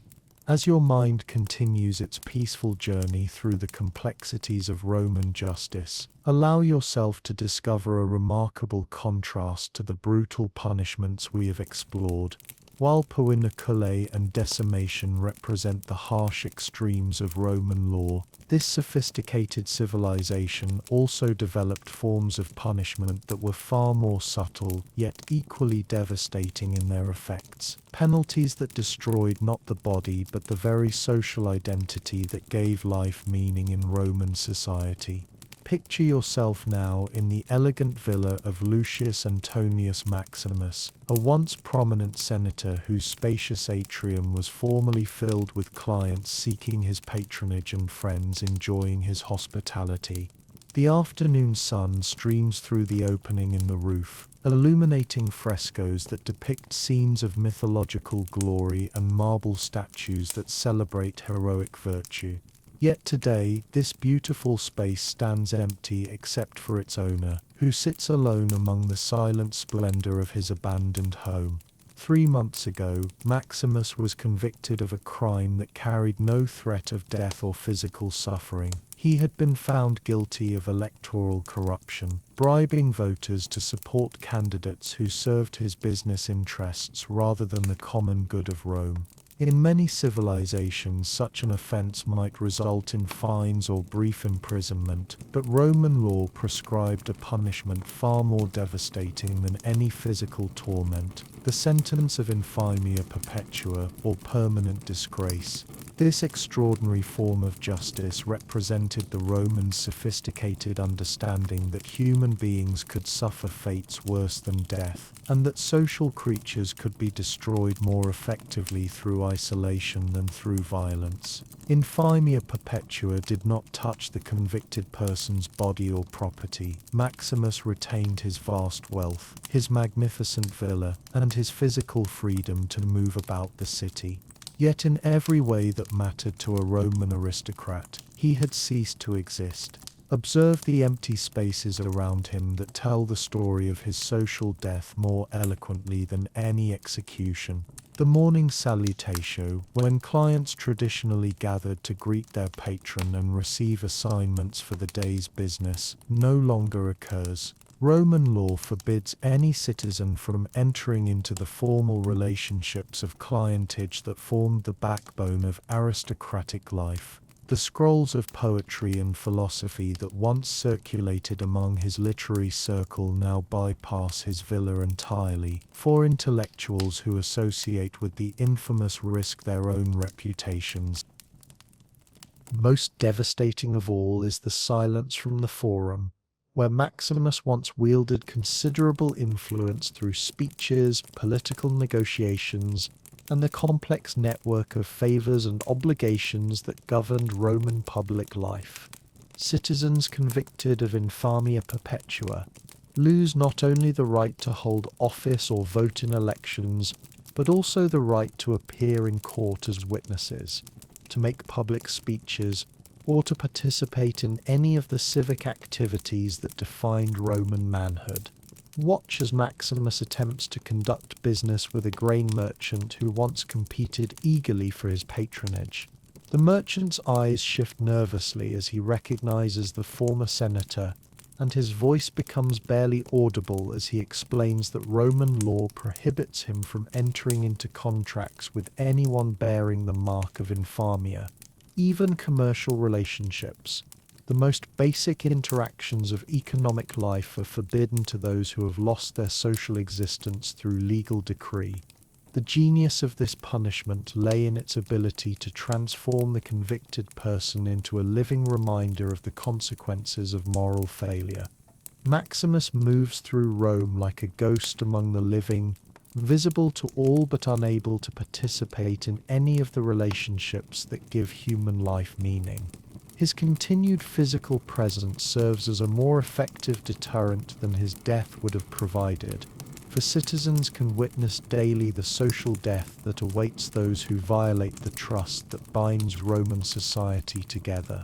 As your mind continues its peaceful journey through the complexities of Roman justice, allow yourself to discover a remarkable contrast to the brutal punishments we have explored. While poinicule and decimation represent the harsh extremes of Roman law, this sophisticated civilization also developed forms of punishment that were far more subtle, yet equally devastating in their effects. Penalties that destroyed not the body but the very social identity that gave life meaning in Roman society. Picture yourself now in the elegant villa of Lucius Antonius Maximus, a once prominent senator whose spacious atrium was formerly filled with clients seeking his patronage and friends enjoying his hospitality. The afternoon sun streams through the opening in the roof, illuminating frescoes that depict scenes of mythological glory and marble statues that celebrate heroic virtue. Yet today, this beautiful space stands empty except for its owner, who sits alone among the silent splendor of his abandoned home. 3 months ago, Maximus was convicted of a crime that carried no threat of death or physical suffering. He had been found guilty of electoral corruption, bribing voters to support candidates who served his business interests rather than the common good of Rome. In many civilizations, such an offense might result in fines or brief imprisonment, but Roman law prescribed a punishment far more devastating than any physical torment: the sentence of infamia perpetua, or permanent disgrace. This extraordinary form of justice represented the Romans' sophisticated understanding that human beings could suffer fates worse than death, and that social creatures could be destroyed more effectively through isolation than through violence. Infamia perpetua did not touch the convicted person's body or property. Maximus retained his vast wealth, his magnificent villa, and his physical freedom to move about the city. Yet in every way that mattered to a Roman aristocrat, he had ceased to exist. Observe the empty spaces around him that tell the story of his social death more eloquently than any execution. The morning salutatio, when clients traditionally gathered to greet their patron and receive assignments for the day's business, no longer occurs. Roman law forbids any citizen from entering into the formal relationships of clientage that formed the backbone of aristocratic life. The scrolls of poetry and philosophy that once circulated among his literary circle now bypass his villa entirely, for intellectuals who associate with the infamous risk their own reputations. Most devastating of all is the silence from the Forum, where Maximus once wielded considerable influence through speeches, political negotiations, and the complex network of favors and obligations that governed Roman public life. Citizens convicted of infamia perpetua lose not only the right to hold office or vote in elections, but also the right to appear in court as witnesses, to make public speeches, or to participate in any of the civic activities that defined Roman manhood. Watch as Maximus attempts to conduct business with a grain merchant who once competed eagerly for his patronage. The merchant's eyes shift nervously as he recognizes the former senator, and his voice becomes barely audible as he explains that Roman law prohibits him from entering into contracts with anyone bearing the mark of infamia. Even commercial relationships, the most basic interactions of economic life, are forbidden to those who have lost their social existence through legal decree. The genius of this punishment lay in its ability to transform the convicted person into a living reminder of the consequences of moral failure. Maximus moves through Rome like a ghost among the living, visible to all but unable to participate in any of the relationships that give human life meaning. His continued physical presence serves as a more effective deterrent than his death would have provided, for citizens can witness daily the social death that awaits those who violate the trust that binds Roman society together.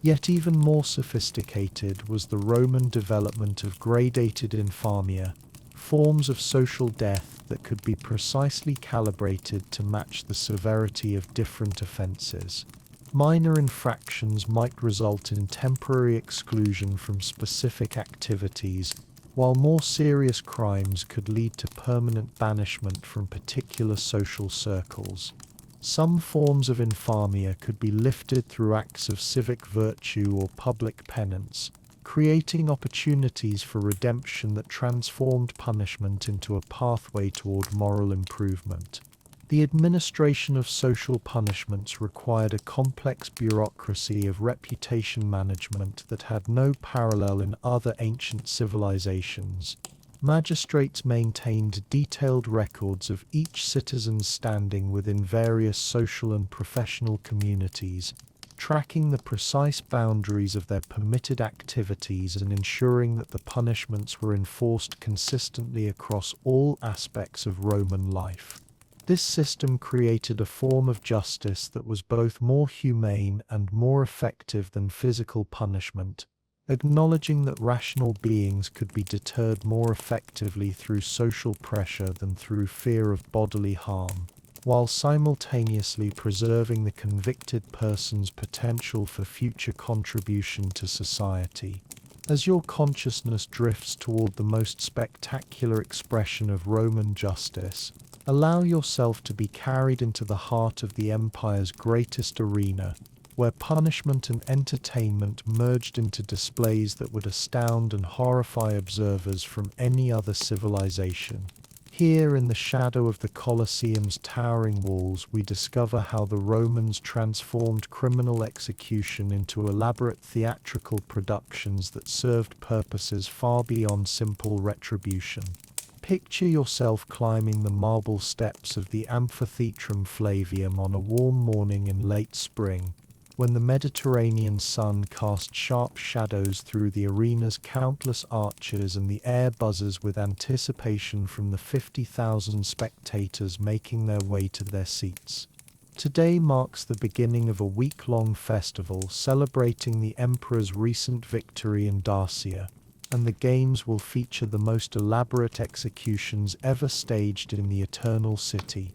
Yet even more sophisticated was the Roman development of gradated infamia, forms of social death that could be precisely calibrated to match the severity of different offenses. Minor infractions might result in temporary exclusion from specific activities, while more serious crimes could lead to permanent banishment from particular social circles. Some forms of infamia could be lifted through acts of civic virtue or public penance, creating opportunities for redemption that transformed punishment into a pathway toward moral improvement. The administration of social punishments required a complex bureaucracy of reputation management that had no parallel in other ancient civilizations. Magistrates maintained detailed records of each citizen's standing within various social and professional communities, tracking the precise boundaries of their permitted activities and ensuring that the punishments were enforced consistently across all aspects of Roman life. This system created a form of justice that was both more humane and more effective than physical punishment, acknowledging that rational beings could be deterred more effectively through social pressure than through fear of bodily harm, while simultaneously preserving the convicted person's potential for future contribution to society. As your consciousness drifts toward the most spectacular expression of Roman justice, allow yourself to be carried into the heart of the empire's greatest arena, where punishment and entertainment merged into displays that would astound and horrify observers from any other civilization. Here, in the shadow of the Colosseum's towering walls, we discover how the Romans transformed criminal execution into elaborate theatrical productions that served purposes far beyond simple retribution. Picture yourself climbing the marble steps of the Amphitheatrum Flavium on a warm morning in late spring, when the Mediterranean sun casts sharp shadows through the arena's countless arches and the air buzzes with anticipation from the 50,000 spectators making their way to their seats. Today marks the beginning of a week-long festival celebrating the emperor's recent victory in Dacia, and the games will feature the most elaborate executions ever staged in the Eternal City.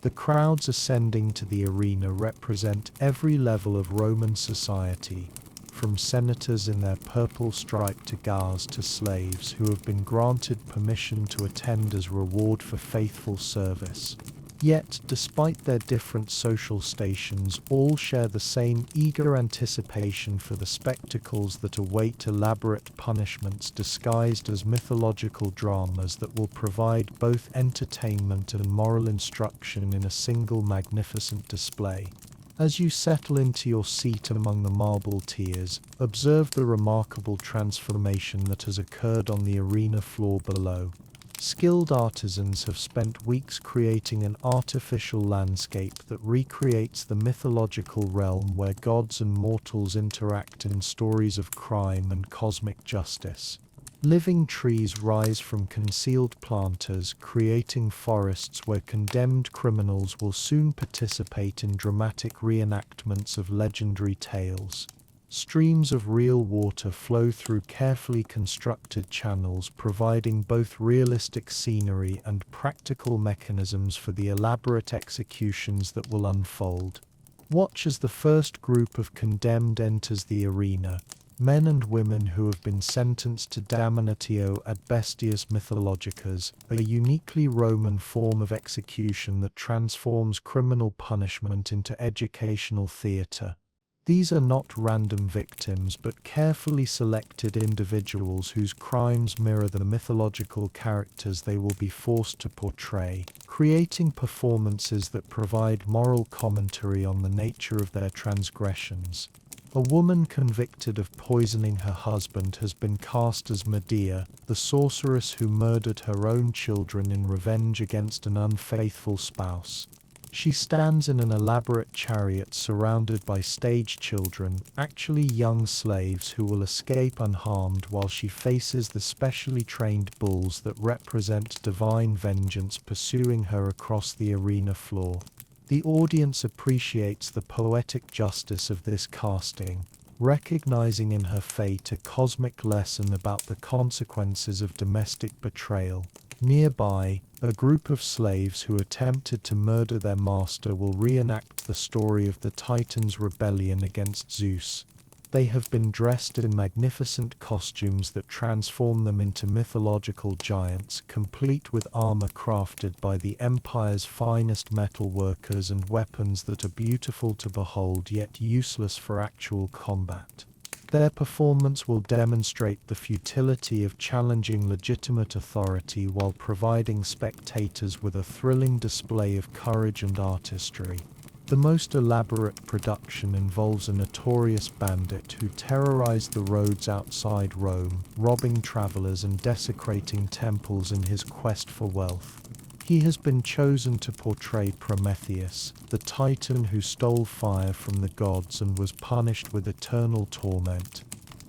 The crowds ascending to the arena represent every level of Roman society, from senators in their purple-striped togas to slaves who have been granted permission to attend as reward for faithful service. Yet, despite their different social stations, all share the same eager anticipation for the spectacles that await elaborate punishments disguised as mythological dramas that will provide both entertainment and moral instruction in a single magnificent display. As you settle into your seat among the marble tiers, observe the remarkable transformation that has occurred on the arena floor below. Skilled artisans have spent weeks creating an artificial landscape that recreates the mythological realm where gods and mortals interact in stories of crime and cosmic justice. Living trees rise from concealed planters, creating forests where condemned criminals will soon participate in dramatic reenactments of legendary tales. Streams of real water flow through carefully constructed channels, providing both realistic scenery and practical mechanisms for the elaborate executions that will unfold. Watch as the first group of condemned enters the arena, men and women who have been sentenced to damnatio ad bestias mythologicas, a uniquely Roman form of execution that transforms criminal punishment into educational theatre. These are not random victims but carefully selected individuals whose crimes mirror the mythological characters they will be forced to portray, creating performances that provide moral commentary on the nature of their transgressions. A woman convicted of poisoning her husband has been cast as Medea, the sorceress who murdered her own children in revenge against an unfaithful spouse. She stands in an elaborate chariot surrounded by stage children, actually young slaves who will escape unharmed, while she faces the specially trained bulls that represent divine vengeance pursuing her across the arena floor. The audience appreciates the poetic justice of this casting, recognizing in her fate a cosmic lesson about the consequences of domestic betrayal. Nearby, a group of slaves who attempted to murder their master will reenact the story of the Titans' rebellion against Zeus. They have been dressed in magnificent costumes that transform them into mythological giants, complete with armor crafted by the Empire's finest metal workers and weapons that are beautiful to behold yet useless for actual combat. Their performance will demonstrate the futility of challenging legitimate authority while providing spectators with a thrilling display of courage and artistry. The most elaborate production involves a notorious bandit who terrorized the roads outside Rome, robbing travelers and desecrating temples in his quest for wealth. He has been chosen to portray Prometheus, the titan who stole fire from the gods and was punished with eternal torment.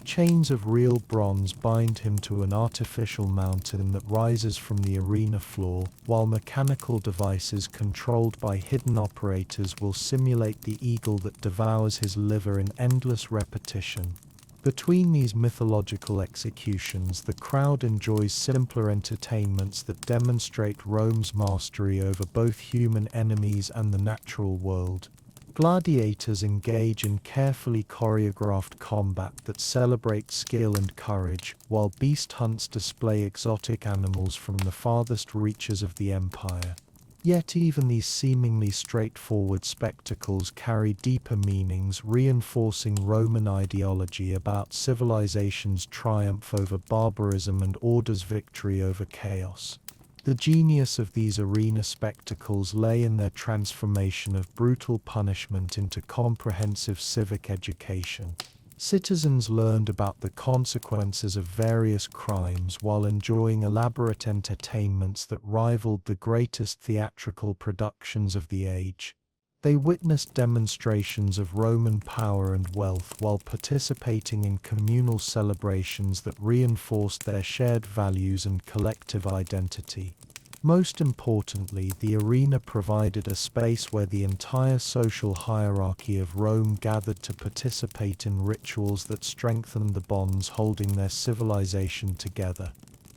Chains of real bronze bind him to an artificial mountain that rises from the arena floor, while mechanical devices controlled by hidden operators will simulate the eagle that devours his liver in endless repetition. Between these mythological executions, the crowd enjoys simpler entertainments that demonstrate Rome's mastery over both human enemies and the natural world. Gladiators engage in carefully choreographed combat that celebrates skill and courage, while beast hunts display exotic animals from the farthest reaches of the empire. Yet even these seemingly straightforward spectacles carry deeper meanings, reinforcing Roman ideology about civilization's triumph over barbarism and order's victory over chaos. The genius of these arena spectacles lay in their transformation of brutal punishment into comprehensive civic education. Citizens learned about the consequences of various crimes while enjoying elaborate entertainments that rivaled the greatest theatrical productions of the age. They witnessed demonstrations of Roman power and wealth while participating in communal celebrations that reinforced their shared values and collective identity. Most importantly, the arena provided a space where the entire social hierarchy of Rome gathered to participate in rituals that strengthened the bonds holding their civilization together.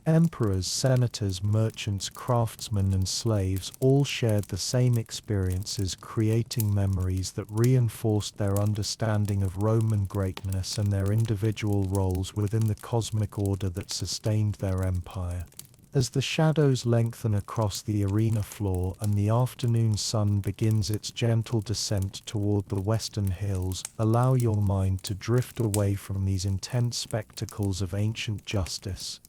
Emperors, senators, merchants, craftsmen, and slaves all shared the same experiences, creating memories that reinforced their understanding of Roman greatness and their individual roles within the cosmic order that sustained their empire. As the shadows lengthen across the arena floor and the afternoon sun begins its gentle descent toward the western hills, allow your mind to drift away from these intense spectacles of ancient justice.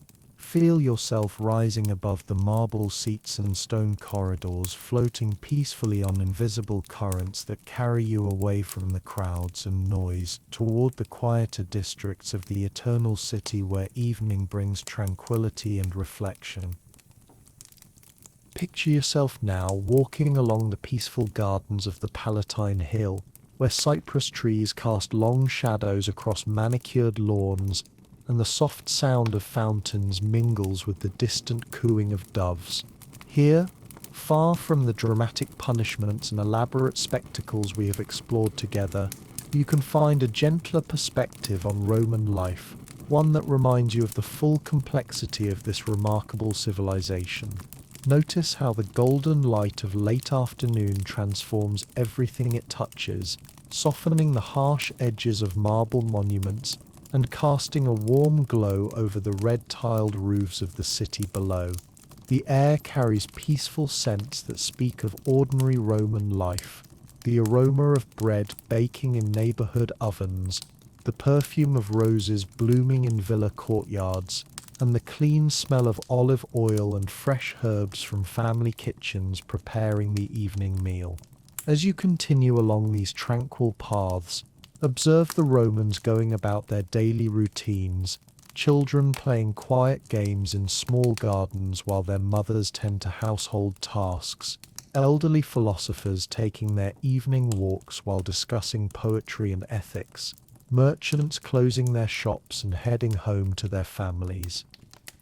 Feel yourself rising above the marble seats and stone corridors, floating peacefully on invisible currents that carry you away from the crowds and noise, toward the quieter districts of the eternal city where evening brings tranquility and reflection. Picture yourself now walking along the peaceful gardens of the Palatine Hill, where cypress trees cast long shadows across manicured lawns and the soft sound of fountains mingles with the distant cooing of doves. Here, far from the dramatic punishments and elaborate spectacles we have explored together, you can find a gentler perspective on Roman life, one that reminds you of the full complexity of this remarkable civilization. Notice how the golden light of late afternoon transforms everything it touches, softening the harsh edges of marble monuments and casting a warm glow over the red-tiled roofs of the city below. The air carries peaceful scents that speak of ordinary Roman life, the aroma of bread baking in neighborhood ovens, the perfume of roses blooming in villa courtyards, and the clean smell of olive oil and fresh herbs from family kitchens preparing the evening meal. As you continue along these tranquil paths, observe the Romans going about their daily routines, children playing quiet games in small gardens while their mothers tend to household tasks, elderly philosophers taking their evening walks while discussing poetry and ethics, merchants closing their shops and heading home to their families.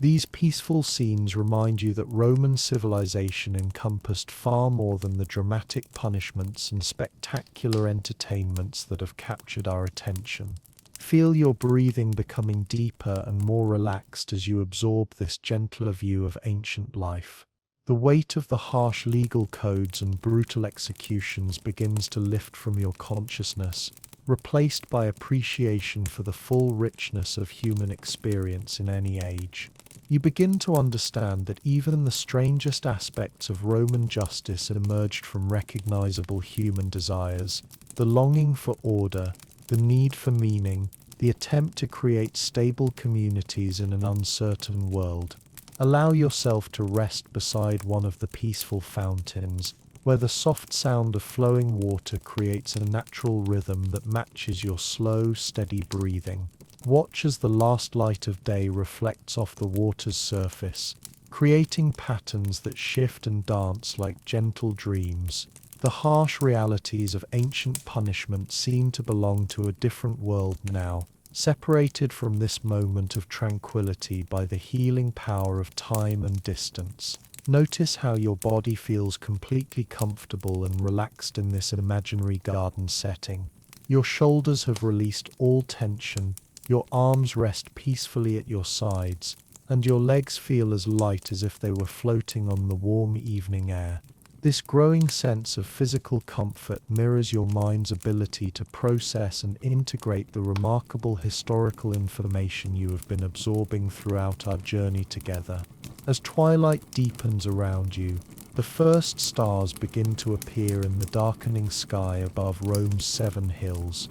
These peaceful scenes remind you that Roman civilization encompassed far more than the dramatic punishments and spectacular entertainments that have captured our attention. Feel your breathing becoming deeper and more relaxed as you absorb this gentler view of ancient life. The weight of the harsh legal codes and brutal executions begins to lift from your consciousness, replaced by appreciation for the full richness of human experience in any age. You begin to understand that even the strangest aspects of Roman justice emerged from recognizable human desires: the longing for order, the need for meaning, the attempt to create stable communities in an uncertain world. Allow yourself to rest beside one of the peaceful fountains, where the soft sound of flowing water creates a natural rhythm that matches your slow, steady breathing. Watch as the last light of day reflects off the water's surface, creating patterns that shift and dance like gentle dreams. The harsh realities of ancient punishment seem to belong to a different world now, separated from this moment of tranquility by the healing power of time and distance. Notice how your body feels completely comfortable and relaxed in this imaginary garden setting. Your shoulders have released all tension, your arms rest peacefully at your sides, and your legs feel as light as if they were floating on the warm evening air. This growing sense of physical comfort mirrors your mind's ability to process and integrate the remarkable historical information you have been absorbing throughout our journey together. As twilight deepens around you, the first stars begin to appear in the darkening sky above Rome's 7 hills.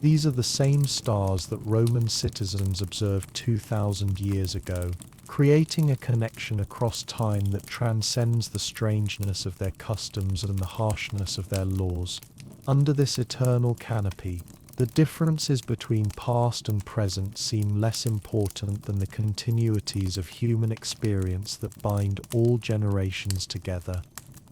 These are the same stars that Roman citizens observed 2,000 years ago, creating a connection across time that transcends the strangeness of their customs and the harshness of their laws. Under this eternal canopy, the differences between past and present seem less important than the continuities of human experience that bind all generations together.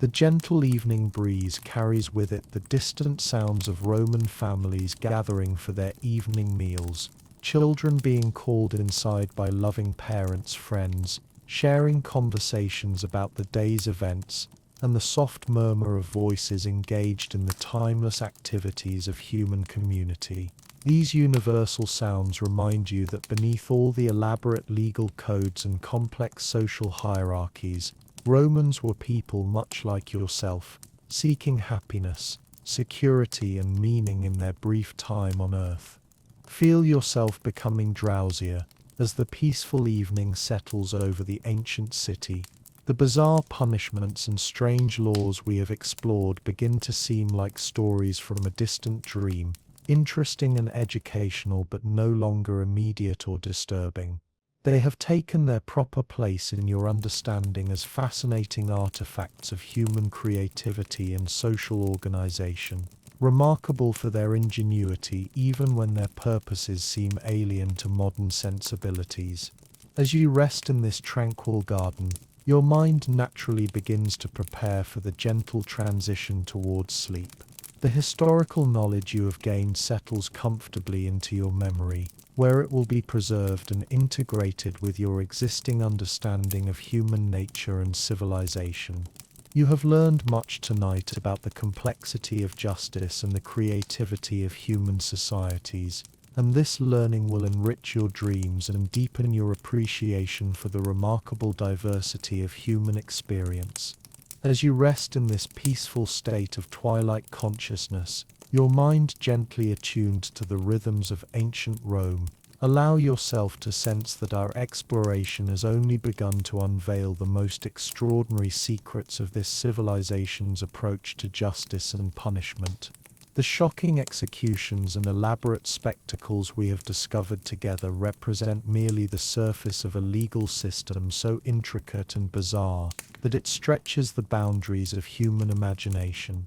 The gentle evening breeze carries with it the distant sounds of Roman families gathering for their evening meals, children being called inside by loving parents, friends, sharing conversations about the day's events, and the soft murmur of voices engaged in the timeless activities of human community. These universal sounds remind you that beneath all the elaborate legal codes and complex social hierarchies, Romans were people much like yourself, seeking happiness, security, and meaning in their brief time on earth. Feel yourself becoming drowsier as the peaceful evening settles over the ancient city. The bizarre punishments and strange laws we have explored begin to seem like stories from a distant dream, interesting and educational but no longer immediate or disturbing. They have taken their proper place in your understanding as fascinating artifacts of human creativity and social organization, remarkable for their ingenuity even when their purposes seem alien to modern sensibilities. As you rest in this tranquil garden, your mind naturally begins to prepare for the gentle transition towards sleep. The historical knowledge you have gained settles comfortably into your memory, where it will be preserved and integrated with your existing understanding of human nature and civilization. You have learned much tonight about the complexity of justice and the creativity of human societies, and this learning will enrich your dreams and deepen your appreciation for the remarkable diversity of human experience. As you rest in this peaceful state of twilight consciousness, your mind gently attuned to the rhythms of ancient Rome, allow yourself to sense that our exploration has only begun to unveil the most extraordinary secrets of this civilization's approach to justice and punishment. The shocking executions and elaborate spectacles we have discovered together represent merely the surface of a legal system so intricate and bizarre that it stretches the boundaries of human imagination.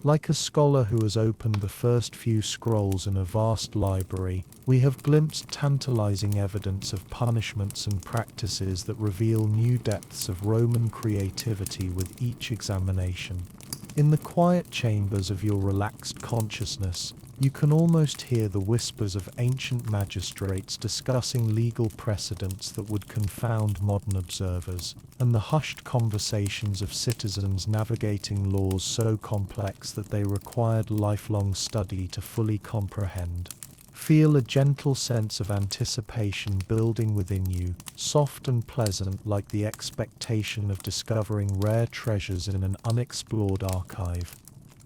Like a scholar who has opened the first few scrolls in a vast library, we have glimpsed tantalizing evidence of punishments and practices that reveal new depths of Roman creativity with each examination. In the quiet chambers of your relaxed consciousness, you can almost hear the whispers of ancient magistrates discussing legal precedents that would confound modern observers, and the hushed conversations of citizens navigating laws so complex that they required lifelong study to fully comprehend. Feel a gentle sense of anticipation building within you, soft and pleasant like the expectation of discovering rare treasures in an unexplored archive.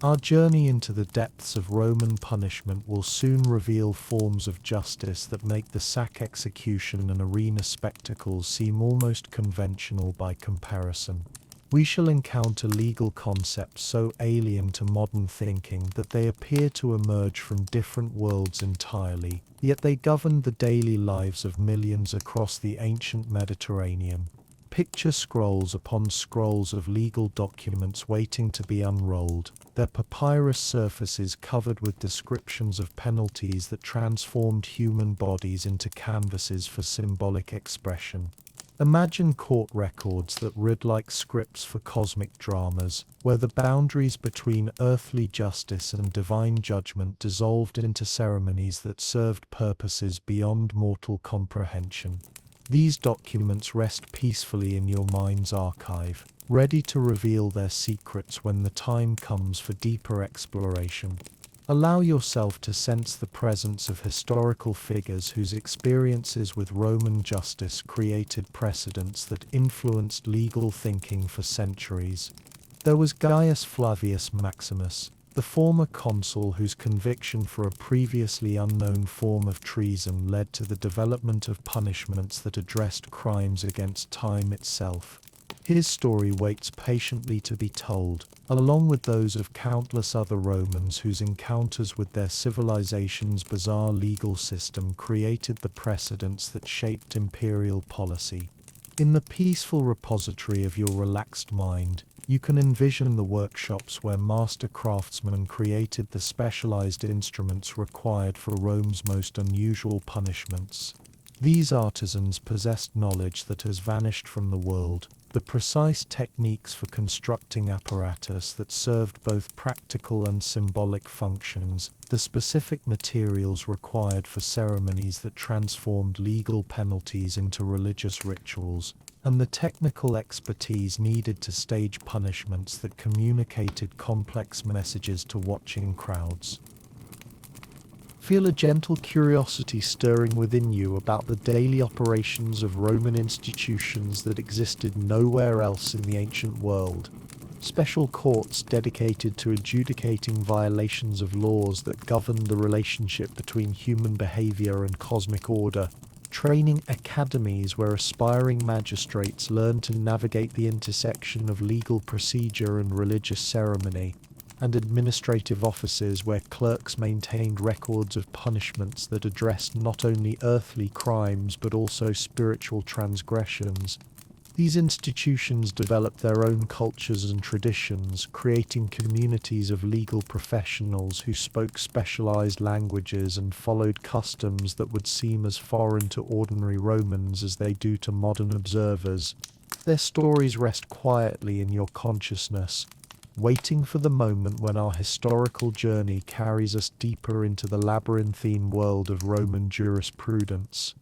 Our journey into the depths of Roman punishment will soon reveal forms of justice that make the sack execution and arena spectacles seem almost conventional by comparison. We shall encounter legal concepts so alien to modern thinking that they appear to emerge from different worlds entirely, yet they govern the daily lives of millions across the ancient Mediterranean. Picture scrolls upon scrolls of legal documents waiting to be unrolled, their papyrus surfaces covered with descriptions of penalties that transformed human bodies into canvases for symbolic expression. Imagine court records that read like scripts for cosmic dramas, where the boundaries between earthly justice and divine judgment dissolved into ceremonies that served purposes beyond mortal comprehension. These documents rest peacefully in your mind's archive, ready to reveal their secrets when the time comes for deeper exploration. Allow yourself to sense the presence of historical figures whose experiences with Roman justice created precedents that influenced legal thinking for centuries. There was Gaius Flavius Maximus, the former consul whose conviction for a previously unknown form of treason led to the development of punishments that addressed crimes against time itself. His story waits patiently to be told, along with those of countless other Romans whose encounters with their civilization's bizarre legal system created the precedents that shaped imperial policy. In the peaceful repository of your relaxed mind, you can envision the workshops where master craftsmen created the specialized instruments required for Rome's most unusual punishments. These artisans possessed knowledge that has vanished from the world, the precise techniques for constructing apparatus that served both practical and symbolic functions, the specific materials required for ceremonies that transformed legal penalties into religious rituals, and the technical expertise needed to stage punishments that communicated complex messages to watching crowds. Feel a gentle curiosity stirring within you about the daily operations of Roman institutions that existed nowhere else in the ancient world. Special courts dedicated to adjudicating violations of laws that governed the relationship between human behavior and cosmic order. Training academies where aspiring magistrates learn to navigate the intersection of legal procedure and religious ceremony, and administrative offices where clerks maintained records of punishments that addressed not only earthly crimes but also spiritual transgressions. These institutions developed their own cultures and traditions, creating communities of legal professionals who spoke specialized languages and followed customs that would seem as foreign to ordinary Romans as they do to modern observers. Their stories rest quietly in your consciousness, waiting for the moment when our historical journey carries us deeper into the labyrinthine world of Roman jurisprudence.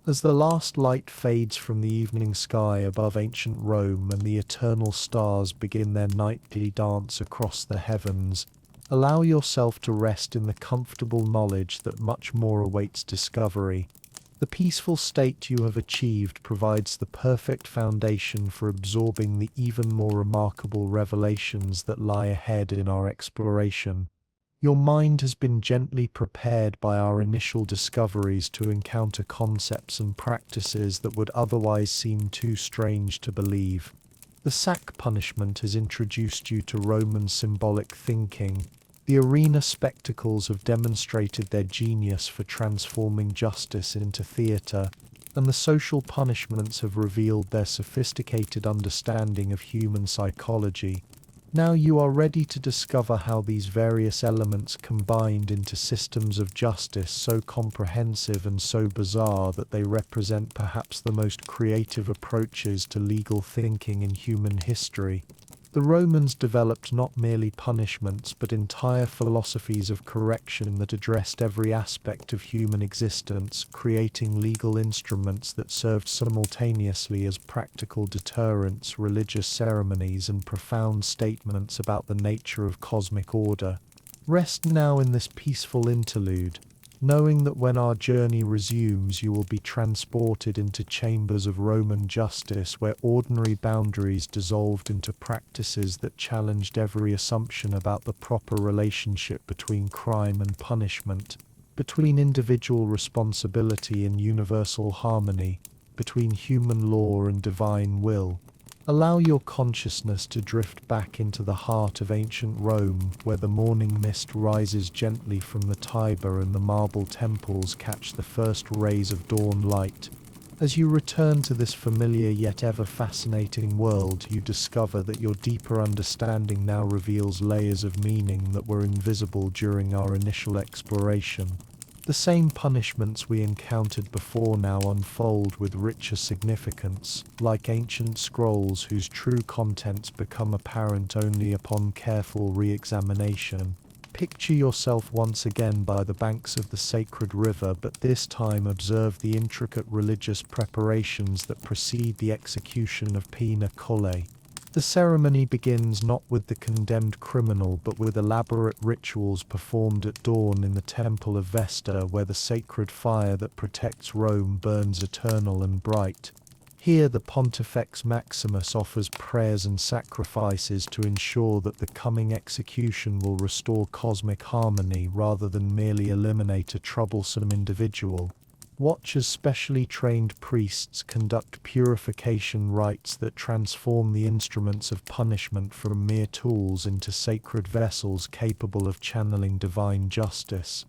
As the last light fades from the evening sky above ancient Rome and the eternal stars begin their nightly dance across the heavens, allow yourself to rest in the comfortable knowledge that much more awaits discovery. The peaceful state you have achieved provides the perfect foundation for absorbing the even more remarkable revelations that lie ahead in our exploration. Your mind has been gently prepared by our initial discoveries to encounter concepts and practices that would otherwise seem too strange to believe. The sack punishment has introduced you to Roman symbolic thinking. The arena spectacles have demonstrated their genius for transforming justice into theatre, and the social punishments have revealed their sophisticated understanding of human psychology. Now you are ready to discover how these various elements combined into systems of justice so comprehensive and so bizarre that they represent perhaps the most creative approaches to legal thinking in human history. The Romans developed not merely punishments but entire philosophies of correction that addressed every aspect of human existence, creating legal instruments that served simultaneously as practical deterrents, religious ceremonies, and profound statements about the nature of cosmic order. Rest now in this peaceful interlude, knowing that when our journey resumes you will be transported into chambers of Roman justice where ordinary boundaries dissolved into practices that challenged every assumption about the proper relationship between crime and punishment, between individual responsibility and universal harmony, between human law and divine will. Allow your consciousness to drift back into the heart of ancient Rome, where the morning mist rises gently from the Tiber and the marble temples catch the first rays of dawn light. As you return to this familiar yet ever fascinating world, you discover that your deeper understanding now reveals layers of meaning that were invisible during our initial exploration. The same punishments we encountered before now unfold with richer significance, like ancient scrolls whose true contents become apparent only upon careful re-examination. Picture yourself once again by the banks of the sacred river, but this time observe the intricate religious preparations that precede the execution of Pena Colle. The ceremony begins not with the condemned criminal but with elaborate rituals performed at dawn in the Temple of Vesta, where the sacred fire that protects Rome burns eternal and bright. Here the Pontifex Maximus offers prayers and sacrifices to ensure that the coming execution will restore cosmic harmony rather than merely eliminate a troublesome individual. Watch as specially trained priests conduct purification rites that transform the instruments of punishment from mere tools into sacred vessels capable of channeling divine justice.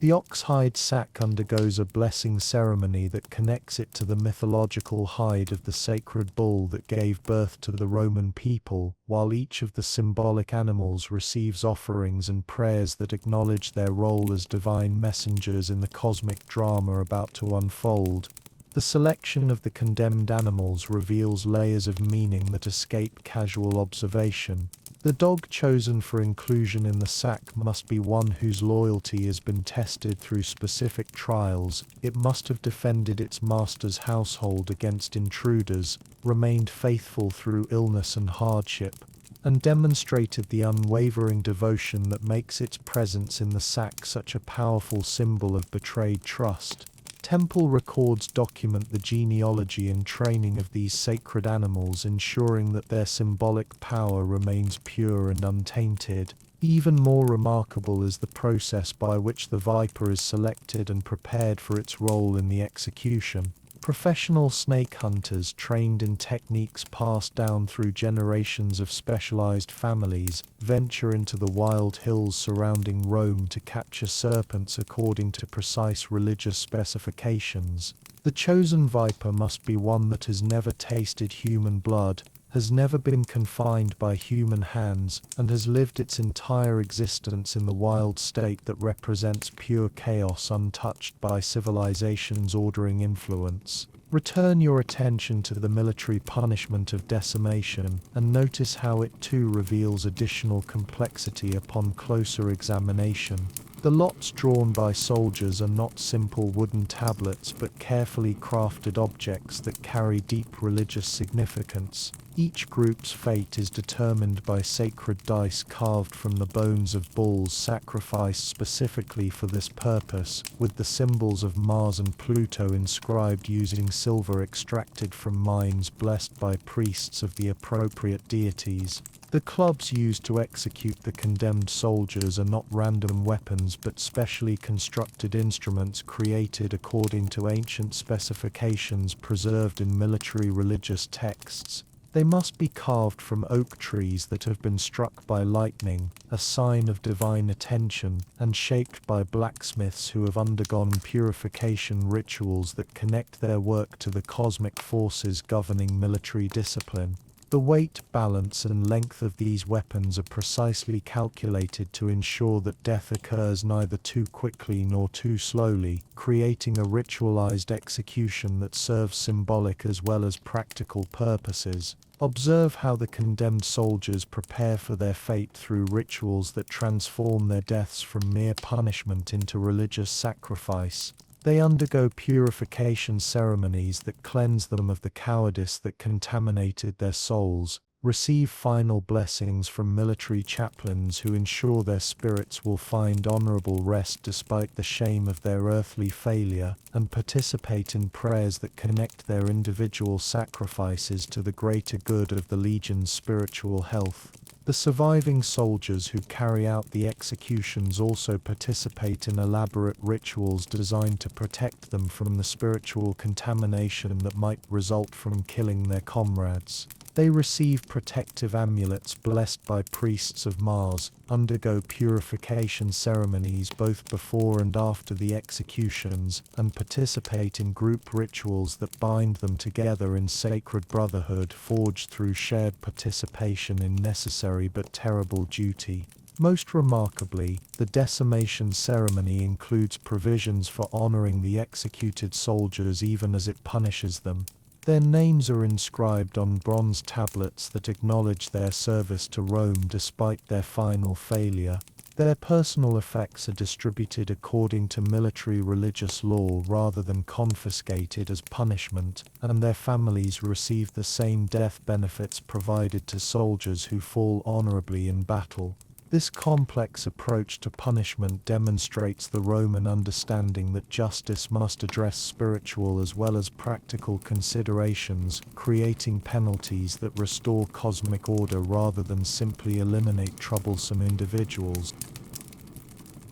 The oxhide sack undergoes a blessing ceremony that connects it to the mythological hide of the sacred bull that gave birth to the Roman people, while each of the symbolic animals receives offerings and prayers that acknowledge their role as divine messengers in the cosmic drama about to unfold. The selection of the condemned animals reveals layers of meaning that escape casual observation. The dog chosen for inclusion in the sack must be one whose loyalty has been tested through specific trials. It must have defended its master's household against intruders, remained faithful through illness and hardship, and demonstrated the unwavering devotion that makes its presence in the sack such a powerful symbol of betrayed trust. Temple records document the genealogy and training of these sacred animals, ensuring that their symbolic power remains pure and untainted. Even more remarkable is the process by which the viper is selected and prepared for its role in the execution. Professional snake hunters trained in techniques passed down through generations of specialized families venture into the wild hills surrounding Rome to capture serpents according to precise religious specifications. The chosen viper must be one that has never tasted human blood, has never been confined by human hands, and has lived its entire existence in the wild state that represents pure chaos untouched by civilization's ordering influence. Return your attention to the military punishment of decimation and notice how it too reveals additional complexity upon closer examination. The lots drawn by soldiers are not simple wooden tablets but carefully crafted objects that carry deep religious significance. Each group's fate is determined by sacred dice carved from the bones of bulls sacrificed specifically for this purpose, with the symbols of Mars and Pluto inscribed using silver extracted from mines blessed by priests of the appropriate deities. The clubs used to execute the condemned soldiers are not random weapons but specially constructed instruments created according to ancient specifications preserved in military religious texts. They must be carved from oak trees that have been struck by lightning, a sign of divine attention, and shaped by blacksmiths who have undergone purification rituals that connect their work to the cosmic forces governing military discipline. The weight, balance, and length of these weapons are precisely calculated to ensure that death occurs neither too quickly nor too slowly, creating a ritualized execution that serves symbolic as well as practical purposes. Observe how the condemned soldiers prepare for their fate through rituals that transform their deaths from mere punishment into religious sacrifice. They undergo purification ceremonies that cleanse them of the cowardice that contaminated their souls, receive final blessings from military chaplains who ensure their spirits will find honorable rest despite the shame of their earthly failure, and participate in prayers that connect their individual sacrifices to the greater good of the legion's spiritual health. The surviving soldiers who carry out the executions also participate in elaborate rituals designed to protect them from the spiritual contamination that might result from killing their comrades. They receive protective amulets blessed by priests of Mars, undergo purification ceremonies both before and after the executions, and participate in group rituals that bind them together in sacred brotherhood forged through shared participation in necessary but terrible duty. Most remarkably, the decimation ceremony includes provisions for honoring the executed soldiers even as it punishes them. Their names are inscribed on bronze tablets that acknowledge their service to Rome despite their final failure. Their personal effects are distributed according to military religious law rather than confiscated as punishment, and their families receive the same death benefits provided to soldiers who fall honorably in battle. This complex approach to punishment demonstrates the Roman understanding that justice must address spiritual as well as practical considerations, creating penalties that restore cosmic order rather than simply eliminate troublesome individuals.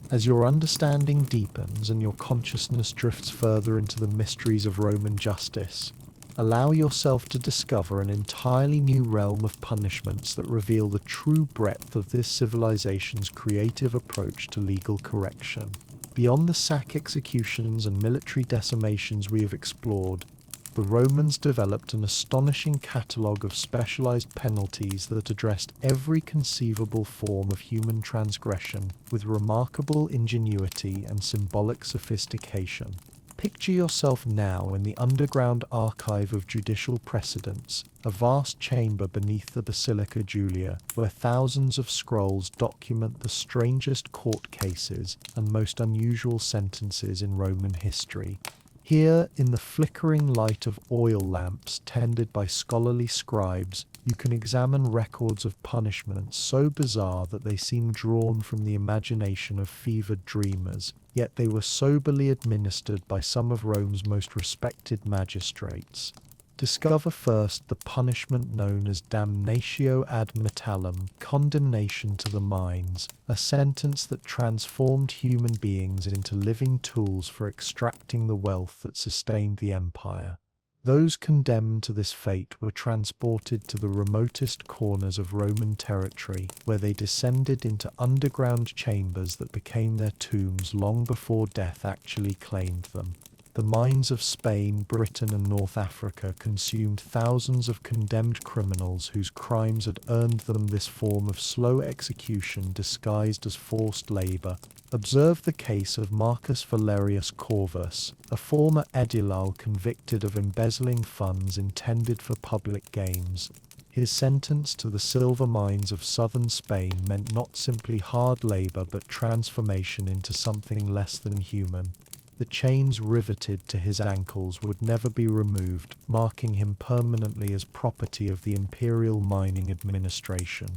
As your understanding deepens and your consciousness drifts further into the mysteries of Roman justice, allow yourself to discover an entirely new realm of punishments that reveal the true breadth of this civilization's creative approach to legal correction. Beyond the sack executions and military decimations we have explored, the Romans developed an astonishing catalogue of specialized penalties that addressed every conceivable form of human transgression with remarkable ingenuity and symbolic sophistication. Picture yourself now in the underground archive of judicial precedents, a vast chamber beneath the Basilica Julia, where thousands of scrolls document the strangest court cases and most unusual sentences in Roman history. Here, in the flickering light of oil lamps tended by scholarly scribes, you can examine records of punishments so bizarre that they seem drawn from the imagination of fevered dreamers, yet they were soberly administered by some of Rome's most respected magistrates. Discover first the punishment known as damnatio ad metallum, condemnation to the mines, a sentence that transformed human beings into living tools for extracting the wealth that sustained the empire. Those condemned to this fate were transported to the remotest corners of Roman territory, where they descended into underground chambers that became their tombs long before death actually claimed them. The mines of Spain, Britain, and North Africa consumed thousands of condemned criminals whose crimes had earned them this form of slow execution disguised as forced labor. Observe the case of Marcus Valerius Corvus, a former aedile convicted of embezzling funds intended for public gains. His sentence to the silver mines of southern Spain meant not simply hard labor but transformation into something less than human. The chains riveted to his ankles would never be removed, marking him permanently as property of the Imperial Mining Administration.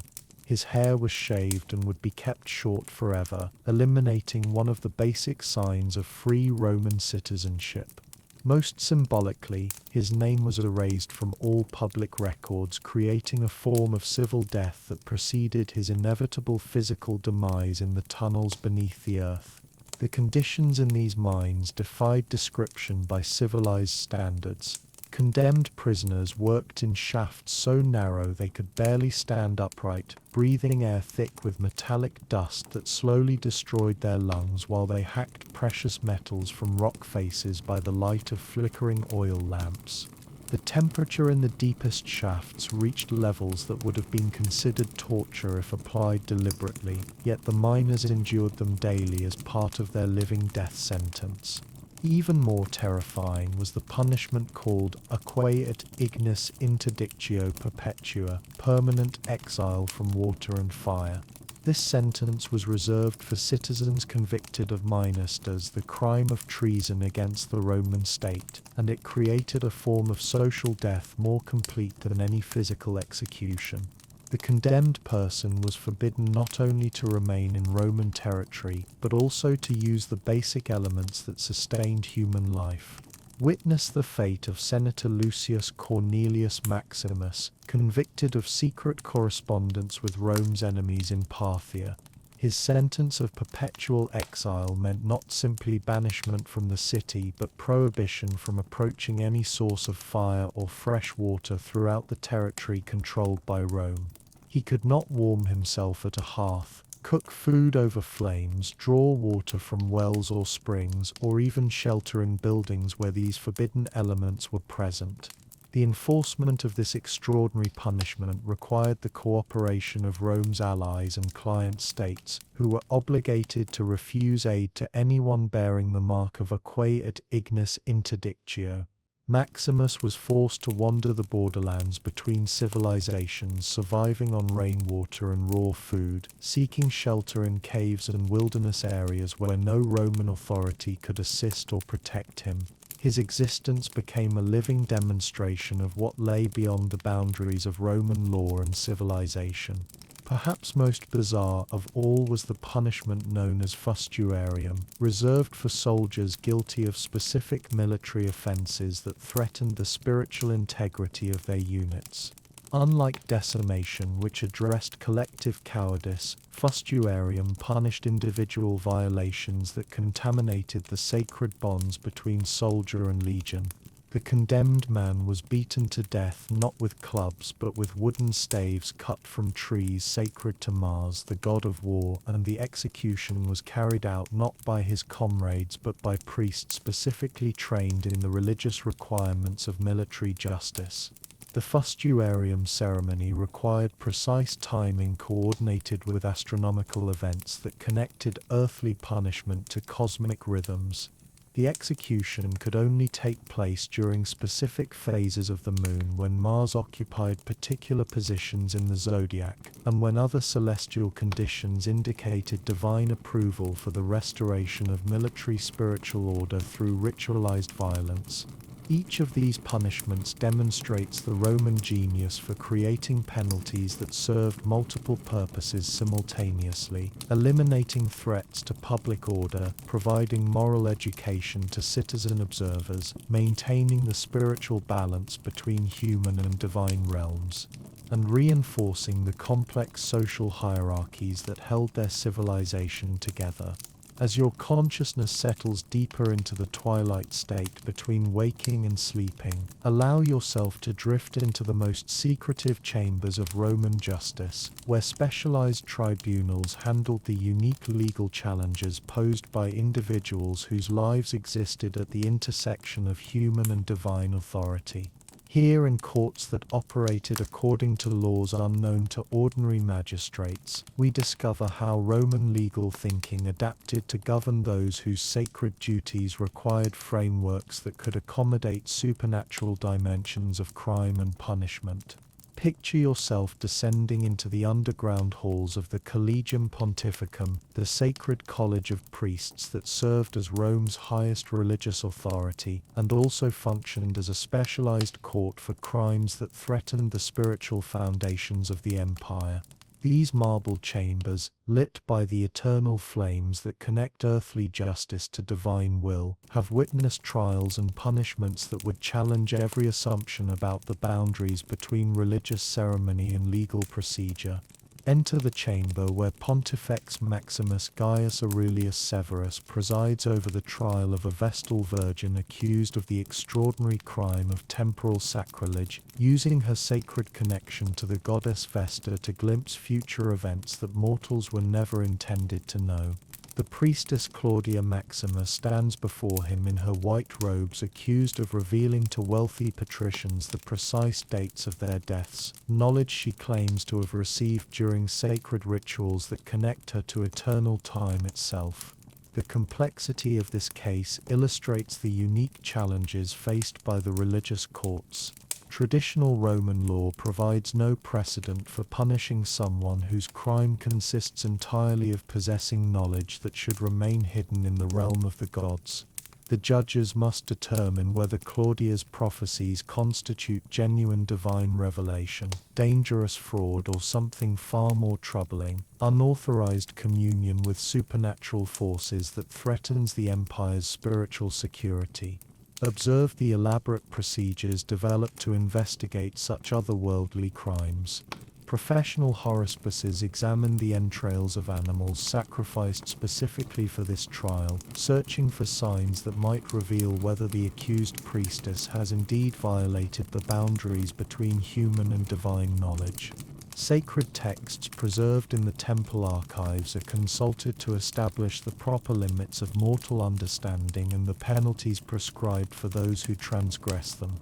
His hair was shaved and would be kept short forever, eliminating one of the basic signs of free Roman citizenship. Most symbolically, his name was erased from all public records, creating a form of civil death that preceded his inevitable physical demise in the tunnels beneath the earth. The conditions in these mines defied description by civilized standards. Condemned prisoners worked in shafts so narrow they could barely stand upright, breathing air thick with metallic dust that slowly destroyed their lungs while they hacked precious metals from rock faces by the light of flickering oil lamps. The temperature in the deepest shafts reached levels that would have been considered torture if applied deliberately, yet the miners endured them daily as part of their living death sentence. Even more terrifying was the punishment called aque et ignis interdictio perpetua, permanent exile from water and fire. This sentence was reserved for citizens convicted of minesters, the crime of treason against the Roman state, and it created a form of social death more complete than any physical execution. The condemned person was forbidden not only to remain in Roman territory, but also to use the basic elements that sustained human life. Witness the fate of Senator Lucius Cornelius Maximus, convicted of secret correspondence with Rome's enemies in Parthia. His sentence of perpetual exile meant not simply banishment from the city, but prohibition from approaching any source of fire or fresh water throughout the territory controlled by Rome. He could not warm himself at a hearth, cook food over flames, draw water from wells or springs, or even shelter in buildings where these forbidden elements were present. The enforcement of this extraordinary punishment required the cooperation of Rome's allies and client states, who were obligated to refuse aid to anyone bearing the mark of aque et ignis interdictio. Maximus was forced to wander the borderlands between civilizations, surviving on rainwater and raw food, seeking shelter in caves and wilderness areas where no Roman authority could assist or protect him. His existence became a living demonstration of what lay beyond the boundaries of Roman law and civilization. Perhaps most bizarre of all was the punishment known as fustuarium, reserved for soldiers guilty of specific military offenses that threatened the spiritual integrity of their units. Unlike decimation, which addressed collective cowardice, fustuarium punished individual violations that contaminated the sacred bonds between soldier and legion. The condemned man was beaten to death not with clubs but with wooden staves cut from trees sacred to Mars, the god of war, and the execution was carried out not by his comrades but by priests specifically trained in the religious requirements of military justice. The fustuarium ceremony required precise timing coordinated with astronomical events that connected earthly punishment to cosmic rhythms. The execution could only take place during specific phases of the moon when Mars occupied particular positions in the zodiac, and when other celestial conditions indicated divine approval for the restoration of military spiritual order through ritualized violence. Each of these punishments demonstrates the Roman genius for creating penalties that served multiple purposes simultaneously, eliminating threats to public order, providing moral education to citizen observers, maintaining the spiritual balance between human and divine realms, and reinforcing the complex social hierarchies that held their civilization together. As your consciousness settles deeper into the twilight state between waking and sleeping, allow yourself to drift into the most secretive chambers of Roman justice, where specialized tribunals handled the unique legal challenges posed by individuals whose lives existed at the intersection of human and divine authority. Here, in courts that operated according to laws unknown to ordinary magistrates, we discover how Roman legal thinking adapted to govern those whose sacred duties required frameworks that could accommodate supernatural dimensions of crime and punishment. Picture yourself descending into the underground halls of the Collegium Pontificum, the sacred college of priests that served as Rome's highest religious authority and also functioned as a specialized court for crimes that threatened the spiritual foundations of the empire. These marble chambers, lit by the eternal flames that connect earthly justice to divine will, have witnessed trials and punishments that would challenge every assumption about the boundaries between religious ceremony and legal procedure. Enter the chamber where Pontifex Maximus Gaius Aurelius Severus presides over the trial of a Vestal virgin accused of the extraordinary crime of temporal sacrilege, using her sacred connection to the goddess Vesta to glimpse future events that mortals were never intended to know. The priestess Claudia Maxima stands before him in her white robes, accused of revealing to wealthy patricians the precise dates of their deaths, knowledge she claims to have received during sacred rituals that connect her to eternal time itself. The complexity of this case illustrates the unique challenges faced by the religious courts. Traditional Roman law provides no precedent for punishing someone whose crime consists entirely of possessing knowledge that should remain hidden in the realm of the gods. The judges must determine whether Claudia's prophecies constitute genuine divine revelation, dangerous fraud, or something far more troubling, unauthorized communion with supernatural forces that threatens the empire's spiritual security. Observe the elaborate procedures developed to investigate such otherworldly crimes. Professional horospices examine the entrails of animals sacrificed specifically for this trial, searching for signs that might reveal whether the accused priestess has indeed violated the boundaries between human and divine knowledge. Sacred texts preserved in the temple archives are consulted to establish the proper limits of mortal understanding and the penalties prescribed for those who transgress them.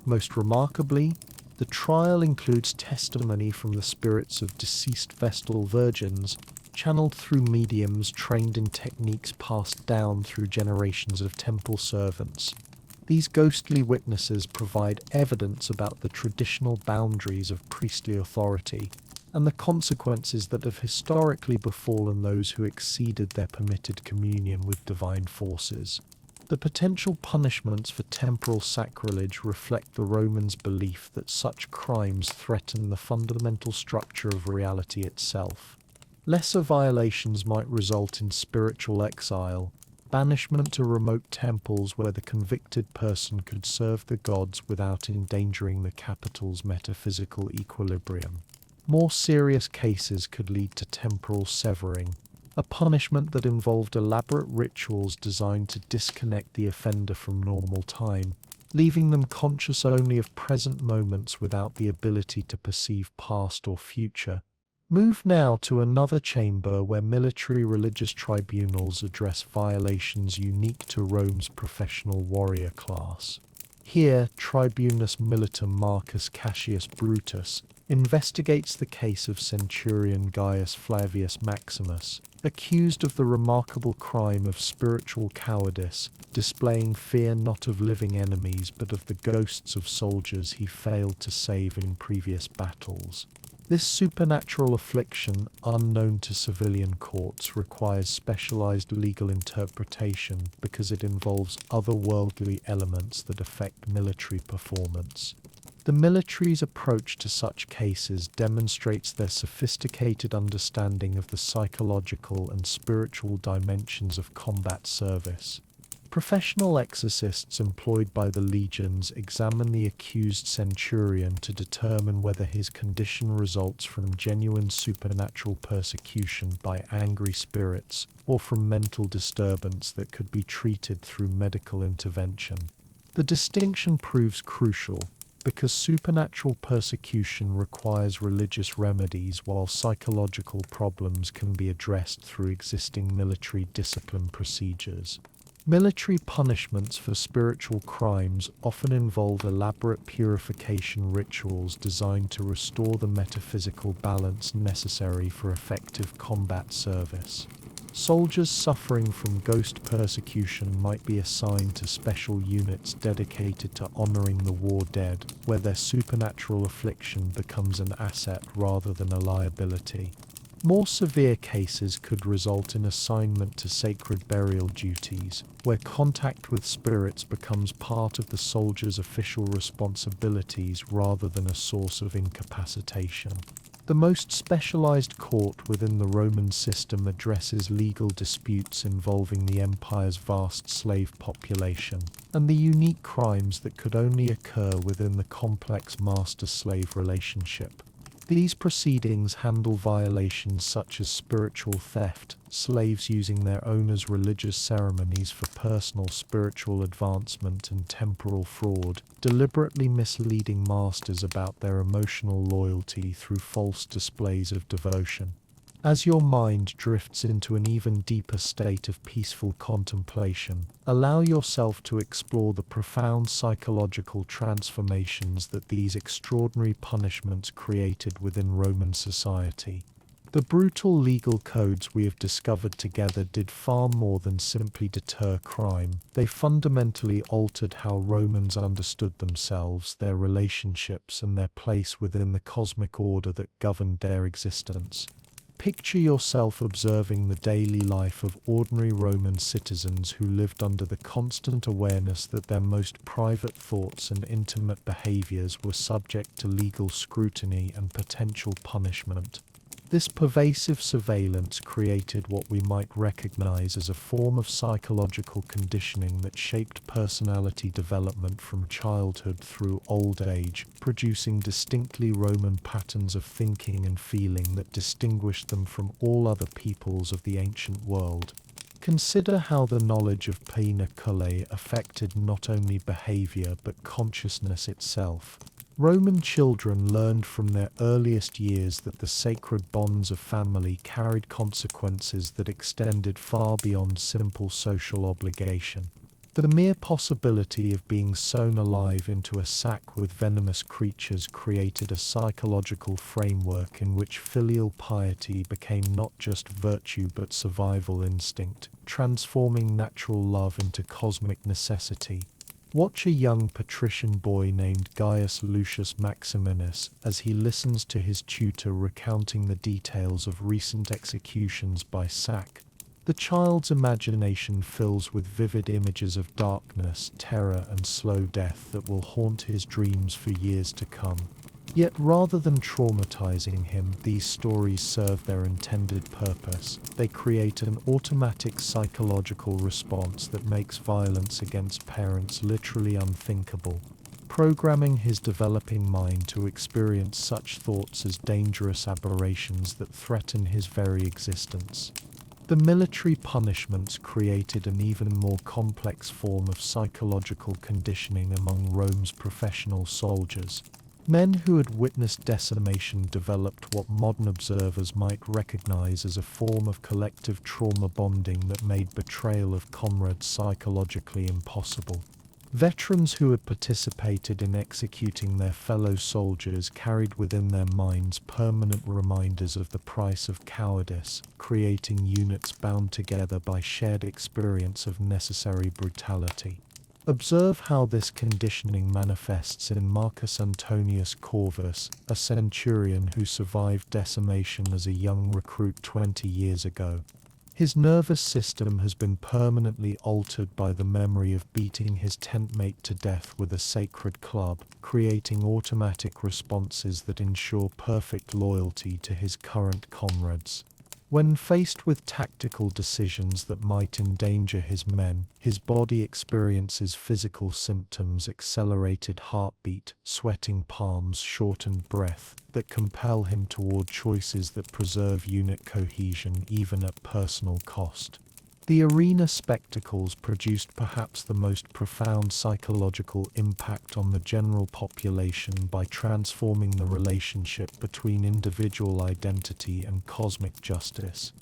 Most remarkably, the trial includes testimony from the spirits of deceased Vestal virgins, channeled through mediums trained in techniques passed down through generations of temple servants. These ghostly witnesses provide evidence about the traditional boundaries of priestly authority and the consequences that have historically befallen those who exceeded their permitted communion with divine forces. The potential punishments for temporal sacrilege reflect the Romans' belief that such crimes threaten the fundamental structure of reality itself. Lesser violations might result in spiritual exile, banishment to remote temples where the convicted person could serve the gods without endangering the capital's metaphysical equilibrium. More serious cases could lead to temporal severing, a punishment that involved elaborate rituals designed to disconnect the offender from normal time, leaving them conscious only of present moments without the ability to perceive past or future. Move now to another chamber where military religious tribunals address violations unique to Rome's professional warrior class. Here, Tribunus Militum Marcus Cassius Brutus investigates the case of centurion Gaius Flavius Maximus, accused of the remarkable crime of spiritual cowardice, displaying fear not of living enemies but of the ghosts of soldiers he failed to save in previous battles. This supernatural affliction, unknown to civilian courts, requires specialized legal interpretation because it involves otherworldly elements that affect military performance. The military's approach to such cases demonstrates their sophisticated understanding of the psychological and spiritual dimensions of combat service. Professional exorcists employed by the legions examine the accused centurion to determine whether his condition results from genuine supernatural persecution by angry spirits or from mental disturbance that could be treated through medical intervention. The distinction proves crucial because supernatural persecution requires religious remedies while psychological problems can be addressed through existing military discipline procedures. Military punishments for spiritual crimes often involve elaborate purification rituals designed to restore the metaphysical balance necessary for effective combat service. Soldiers suffering from ghost persecution might be assigned to special units dedicated to honoring the war dead, where their supernatural affliction becomes an asset rather than a liability. More severe cases could result in assignment to sacred burial duties, where contact with spirits becomes part of the soldier's official responsibilities rather than a source of incapacitation. The most specialized court within the Roman system addresses legal disputes involving the empire's vast slave population and the unique crimes that could only occur within the complex master-slave relationship. These proceedings handle violations such as spiritual theft, slaves using their owners' religious ceremonies for personal spiritual advancement, and temporal fraud, deliberately misleading masters about their emotional loyalty through false displays of devotion. As your mind drifts into an even deeper state of peaceful contemplation, allow yourself to explore the profound psychological transformations that these extraordinary punishments created within Roman society. The brutal legal codes we have discovered together did far more than simply deter crime. They fundamentally altered how Romans understood themselves, their relationships, and their place within the cosmic order that governed their existence. Picture yourself observing the daily life of ordinary Roman citizens who lived under the constant awareness that their most private thoughts and intimate behaviors were subject to legal scrutiny and potential punishment. This pervasive surveillance created what we might recognize as a form of psychological conditioning that shaped personality development from childhood through old age, producing distinctly Roman patterns of thinking and feeling that distinguished them from all other peoples of the ancient world. Consider how the knowledge of peine affected not only behavior but consciousness itself. Roman children learned from their earliest years that the sacred bonds of family carried consequences that extended far beyond simple social obligation. The mere possibility of being sewn alive into a sack with venomous creatures created a psychological framework in which filial piety became not just virtue but survival instinct, transforming natural love into cosmic necessity. Watch a young patrician boy named Gaius Lucius Maximinus as he listens to his tutor recounting the details of recent executions by sack. The child's imagination fills with vivid images of darkness, terror, and slow death that will haunt his dreams for years to come. Yet rather than traumatizing him, these stories serve their intended purpose. They create an automatic psychological response that makes violence against parents literally unthinkable, programming his developing mind to experience such thoughts as dangerous aberrations that threaten his very existence. The military punishments created an even more complex form of psychological conditioning among Rome's professional soldiers. Men who had witnessed decimation developed what modern observers might recognize as a form of collective trauma bonding that made betrayal of comrades psychologically impossible. Veterans who had participated in executing their fellow soldiers carried within their minds permanent reminders of the price of cowardice, creating units bound together by shared experience of necessary brutality. Observe how this conditioning manifests in Marcus Antonius Corvus, a centurion who survived decimation as a young recruit 20 years ago. His nervous system has been permanently altered by the memory of beating his tentmate to death with a sacred club, creating automatic responses that ensure perfect loyalty to his current comrades. When faced with tactical decisions that might endanger his men, his body experiences physical symptoms: accelerated heartbeat, sweating palms, shortened breath, that compel him toward choices that preserve unit cohesion even at personal cost. The arena spectacles produced perhaps the most profound psychological impact on the general population by transforming the relationship between individual identity and cosmic justice.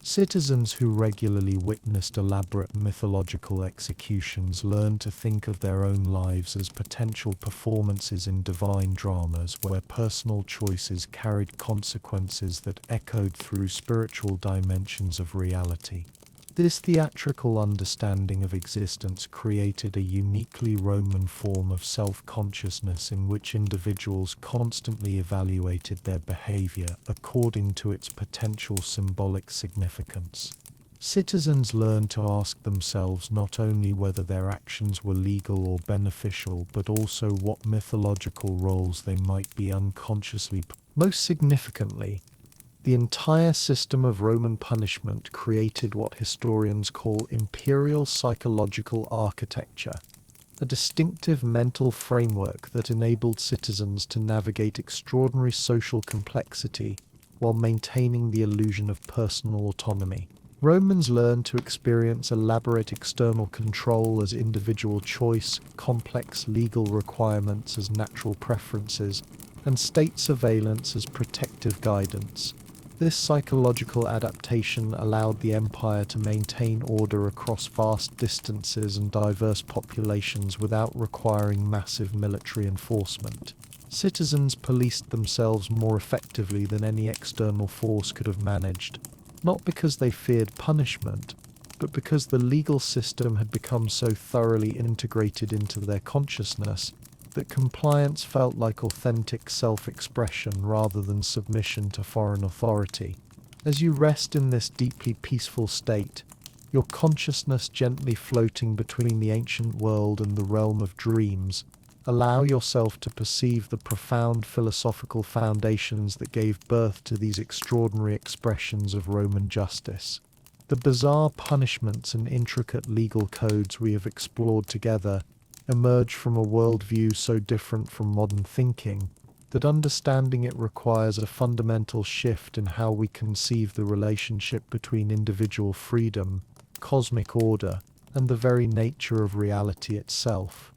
Citizens who regularly witnessed elaborate mythological executions learned to think of their own lives as potential performances in divine dramas where personal choices carried consequences that echoed through spiritual dimensions of reality. This theatrical understanding of existence created a uniquely Roman form of self-consciousness in which individuals constantly evaluated their behavior according to its potential symbolic significance. Citizens learned to ask themselves not only whether their actions were legal or beneficial, but also what mythological roles they might be unconsciously. Most significantly, the entire system of Roman punishment created what historians call imperial psychological architecture, a distinctive mental framework that enabled citizens to navigate extraordinary social complexity while maintaining the illusion of personal autonomy. Romans learned to experience elaborate external control as individual choice, complex legal requirements as natural preferences, and state surveillance as protective guidance. This psychological adaptation allowed the empire to maintain order across vast distances and diverse populations without requiring massive military enforcement. Citizens policed themselves more effectively than any external force could have managed, not because they feared punishment, but because the legal system had become so thoroughly integrated into their consciousness that compliance felt like authentic self-expression rather than submission to foreign authority. As you rest in this deeply peaceful state, your consciousness gently floating between the ancient world and the realm of dreams, allow yourself to perceive the profound philosophical foundations that gave birth to these extraordinary expressions of Roman justice. The bizarre punishments and intricate legal codes we have explored together emerge from a worldview so different from modern thinking that understanding it requires a fundamental shift in how we conceive the relationship between individual freedom, cosmic order, and the very nature of reality itself.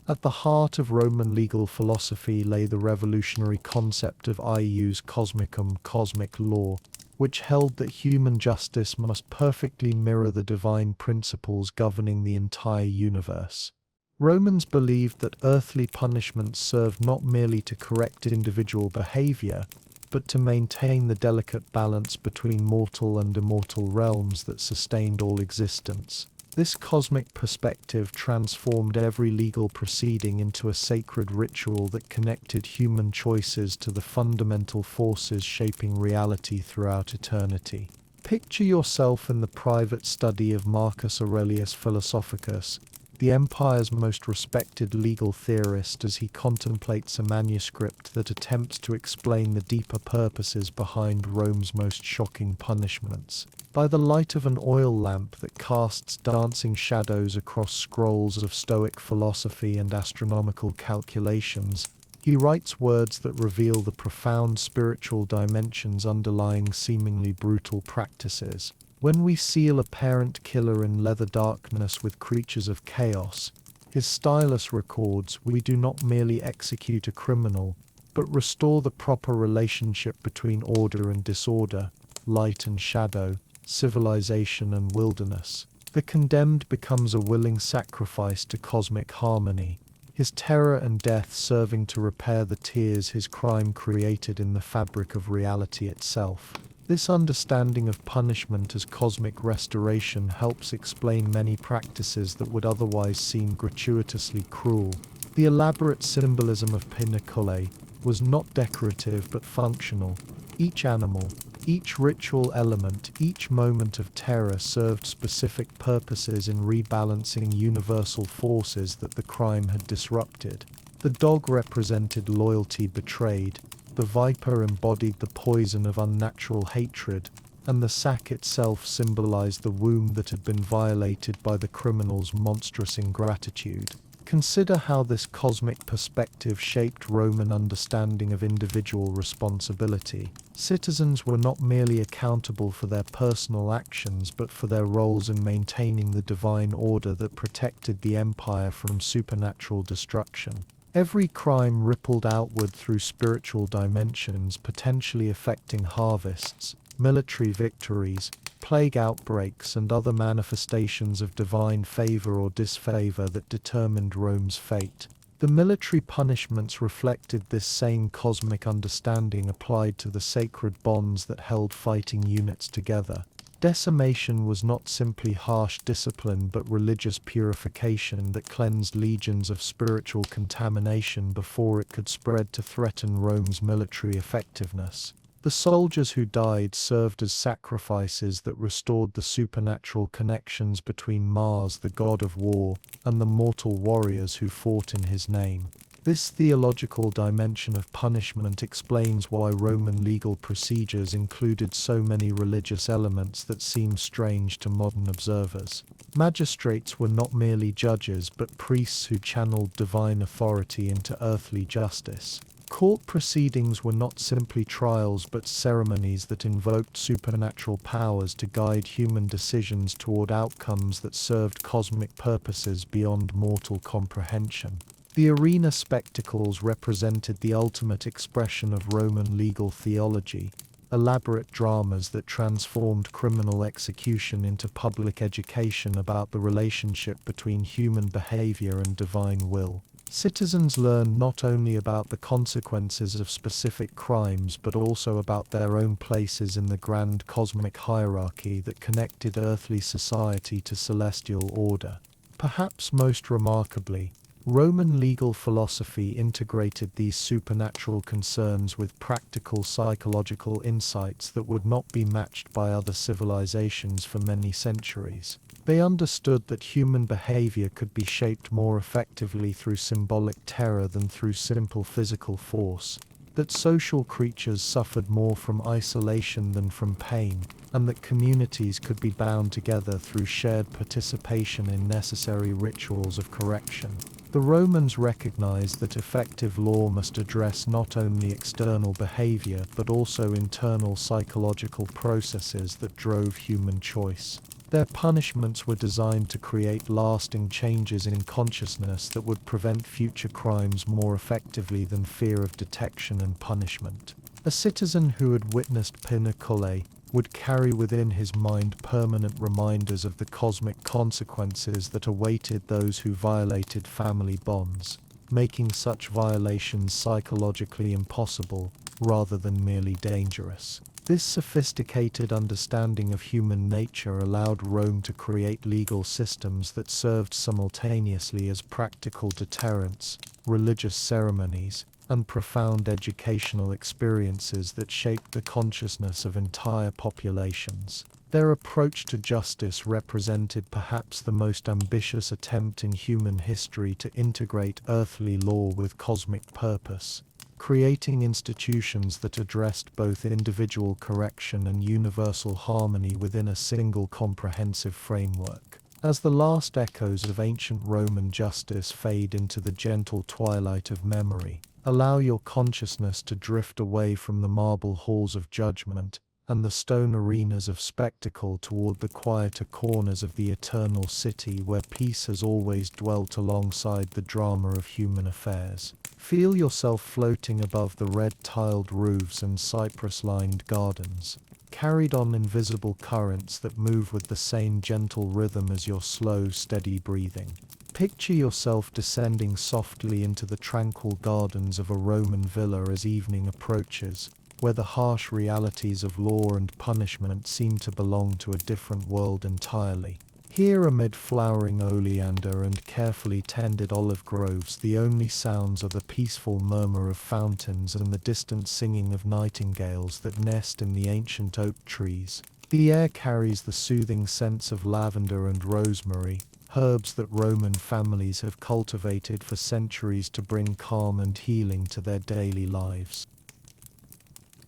At the heart of Roman legal philosophy lay the revolutionary concept of ius cosmicum, cosmic law, which held that human justice must perfectly mirror the divine principles governing the entire universe. Romans believed that earthly punishments served not merely to correct individual behavior, but to maintain the delicate balance between mortal and immortal realms that sustained all existence. This cosmic perspective transformed every legal proceeding into a sacred ritual that connected human choices to the fundamental forces shaping reality throughout eternity. Picture yourself in the private study of Marcus Aurelius Philosophicus, the empire's most respected legal theorist, as he contemplates a manuscript that attempts to explain the deeper purposes behind Rome's most shocking punishments. By the light of an oil lamp that casts dancing shadows across scrolls of Stoic philosophy and astronomical calculations, he writes words that reveal the profound spiritual dimensions underlying seemingly brutal practices. When we seal a parent killer in leather darkness with creatures of chaos, his stylus records, we do not merely execute a criminal, but restore the proper relationship between order and disorder, light and shadow, civilization and wilderness. The condemned becomes a willing sacrifice to cosmic harmony, his terror and death serving to repair the tears his crime created in the fabric of reality itself. This understanding of punishment as cosmic restoration helps explain many practices that would otherwise seem gratuitously cruel. The elaborate symbolism of Pinnacle was not decorative but functional. Each animal, each ritual element, each moment of terror served specific purposes in rebalancing universal forces that the crime had disrupted. The dog represented loyalty betrayed. The viper embodied the poison of unnatural hatred, and the sack itself symbolized the womb that had been violated by the criminal's monstrous ingratitude. Consider how this cosmic perspective shaped Roman understanding of individual responsibility. Citizens were not merely accountable for their personal actions but for their roles in maintaining the divine order that protected the empire from supernatural destruction. Every crime rippled outward through spiritual dimensions, potentially affecting harvests, military victories, plague outbreaks, and other manifestations of divine favor or disfavor that determined Rome's fate. The military punishments reflected this same cosmic understanding applied to the sacred bonds that held fighting units together. Decimation was not simply harsh discipline but religious purification that cleansed legions of spiritual contamination before it could spread to threaten Rome's military effectiveness. The soldiers who died served as sacrifices that restored the supernatural connections between Mars, the god of war, and the mortal warriors who fought in his name. This theological dimension of punishment explains why Roman legal procedures included so many religious elements that seem strange to modern observers. Magistrates were not merely judges but priests who channeled divine authority into earthly justice. Court proceedings were not simply trials but ceremonies that invoked supernatural powers to guide human decisions toward outcomes that served cosmic purposes beyond mortal comprehension. The arena spectacles represented the ultimate expression of Roman legal theology, elaborate dramas that transformed criminal execution into public education about the relationship between human behavior and divine will. Citizens learned not only about the consequences of specific crimes but also about their own places in the grand cosmic hierarchy that connected earthly society to celestial order. Perhaps most remarkably, Roman legal philosophy integrated these supernatural concerns with practical psychological insights that would not be matched by other civilizations for many centuries. They understood that human behavior could be shaped more effectively through symbolic terror than through simple physical force, that social creatures suffered more from isolation than from pain, and that communities could be bound together through shared participation in necessary rituals of correction. The Romans recognized that effective law must address not only external behavior but also internal psychological processes that drove human choice. Their punishments were designed to create lasting changes in consciousness that would prevent future crimes more effectively than fear of detection and punishment. A citizen who had witnessed Pinocole would carry within his mind permanent reminders of the cosmic consequences that awaited those who violated family bonds, making such violations psychologically impossible rather than merely dangerous. This sophisticated understanding of human nature allowed Rome to create legal systems that served simultaneously as practical deterrents, religious ceremonies, and profound educational experiences that shaped the consciousness of entire populations. Their approach to justice represented perhaps the most ambitious attempt in human history to integrate earthly law with cosmic purpose, creating institutions that addressed both individual correction and universal harmony within a single comprehensive framework. As the last echoes of ancient Roman justice fade into the gentle twilight of memory, allow your consciousness to drift away from the marble halls of judgment and the stone arenas of spectacle toward the quieter corners of the eternal city where peace has always dwelt alongside the drama of human affairs. Feel yourself floating above the red-tiled roofs and cypress-lined gardens, carried on invisible currents that move with the same gentle rhythm as your slow, steady breathing. Picture yourself descending softly into the tranquil gardens of a Roman villa as evening approaches, where the harsh realities of law and punishment seem to belong to a different world entirely. Here amid flowering oleander and carefully tended olive groves, the only sounds are the peaceful murmur of fountains and the distant singing of nightingales that nest in the ancient oak trees. The air carries the soothing scents of lavender and rosemary, herbs that Roman families have cultivated for centuries to bring calm and healing to their daily lives.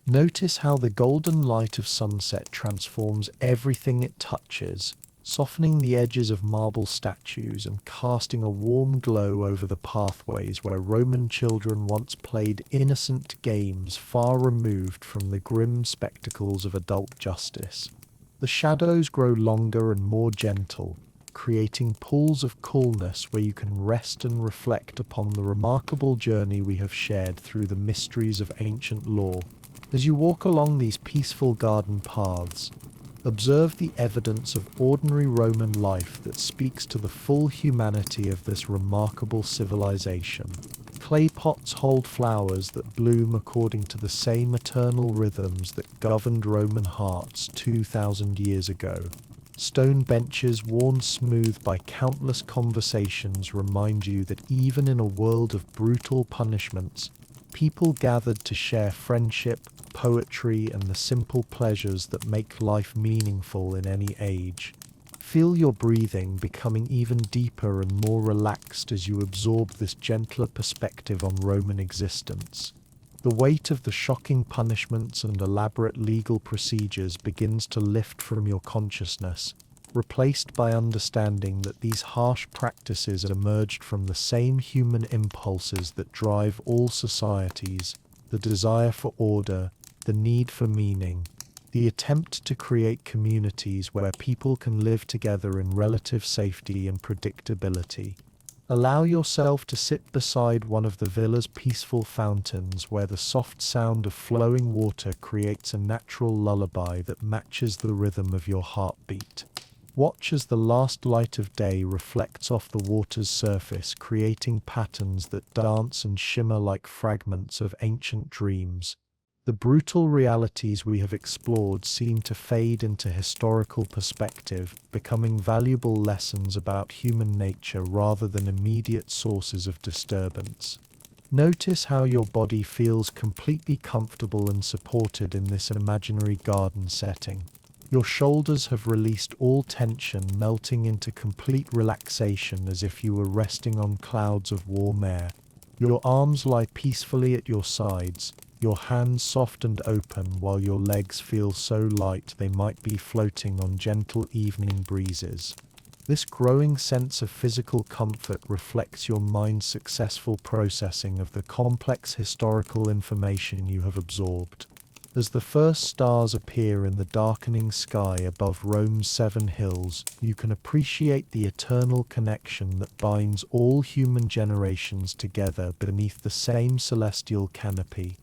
Notice how the golden light of sunset transforms everything it touches, softening the edges of marble statues and casting a warm glow over the pathways where Roman children once played innocent games far removed from the grim spectacles of adult justice. The shadows grow longer and more gentle, creating pools of coolness where you can rest and reflect upon the remarkable journey we have shared through the mysteries of ancient lore. As you walk along these peaceful garden paths, observe the evidence of ordinary Roman life that speaks to the full humanity of this remarkable civilization. Clay pots hold flowers that bloom according to the same eternal rhythms that governed Roman hearts 2,000 years ago. Stone benches worn smooth by countless conversations remind you that even in a world of brutal punishments, people gathered to share friendship, poetry, and the simple pleasures that make life meaningful in any age. Feel your breathing becoming even deeper and more relaxed as you absorb this gentler perspective on Roman existence. The weight of the shocking punishments and elaborate legal procedures begins to lift from your consciousness, replaced by understanding that these harsh practices emerged from the same human impulses that drive all societies: the desire for order, the need for meaning, the attempt to create communities where people can live together in relative safety and predictability. Allow yourself to sit beside one of the villa's peaceful fountains where the soft sound of flowing water creates a natural lullaby that matches the rhythm of your heartbeat. Watch as the last light of day reflects off the water's surface, creating patterns that dance and shimmer like fragments of ancient dreams. The brutal realities we have explored seem to fade into historical perspective, becoming valuable lessons about human nature rather than immediate sources of disturbance. Notice how your body feels completely comfortable and supported in this imaginary garden setting. Your shoulders have released all tension, melting into complete relaxation as if you were resting on clouds of warm air. Your arms lie peacefully at your sides, your hands soft and open, while your legs feel so light they might be floating on gentle evening breezes. This growing sense of physical comfort reflects your mind's successful processing of the complex historical information you have absorbed. As the first stars appear in the darkening sky above Rome's 7 hills, you can appreciate the eternal connection that binds all human generations together beneath the same celestial canopy.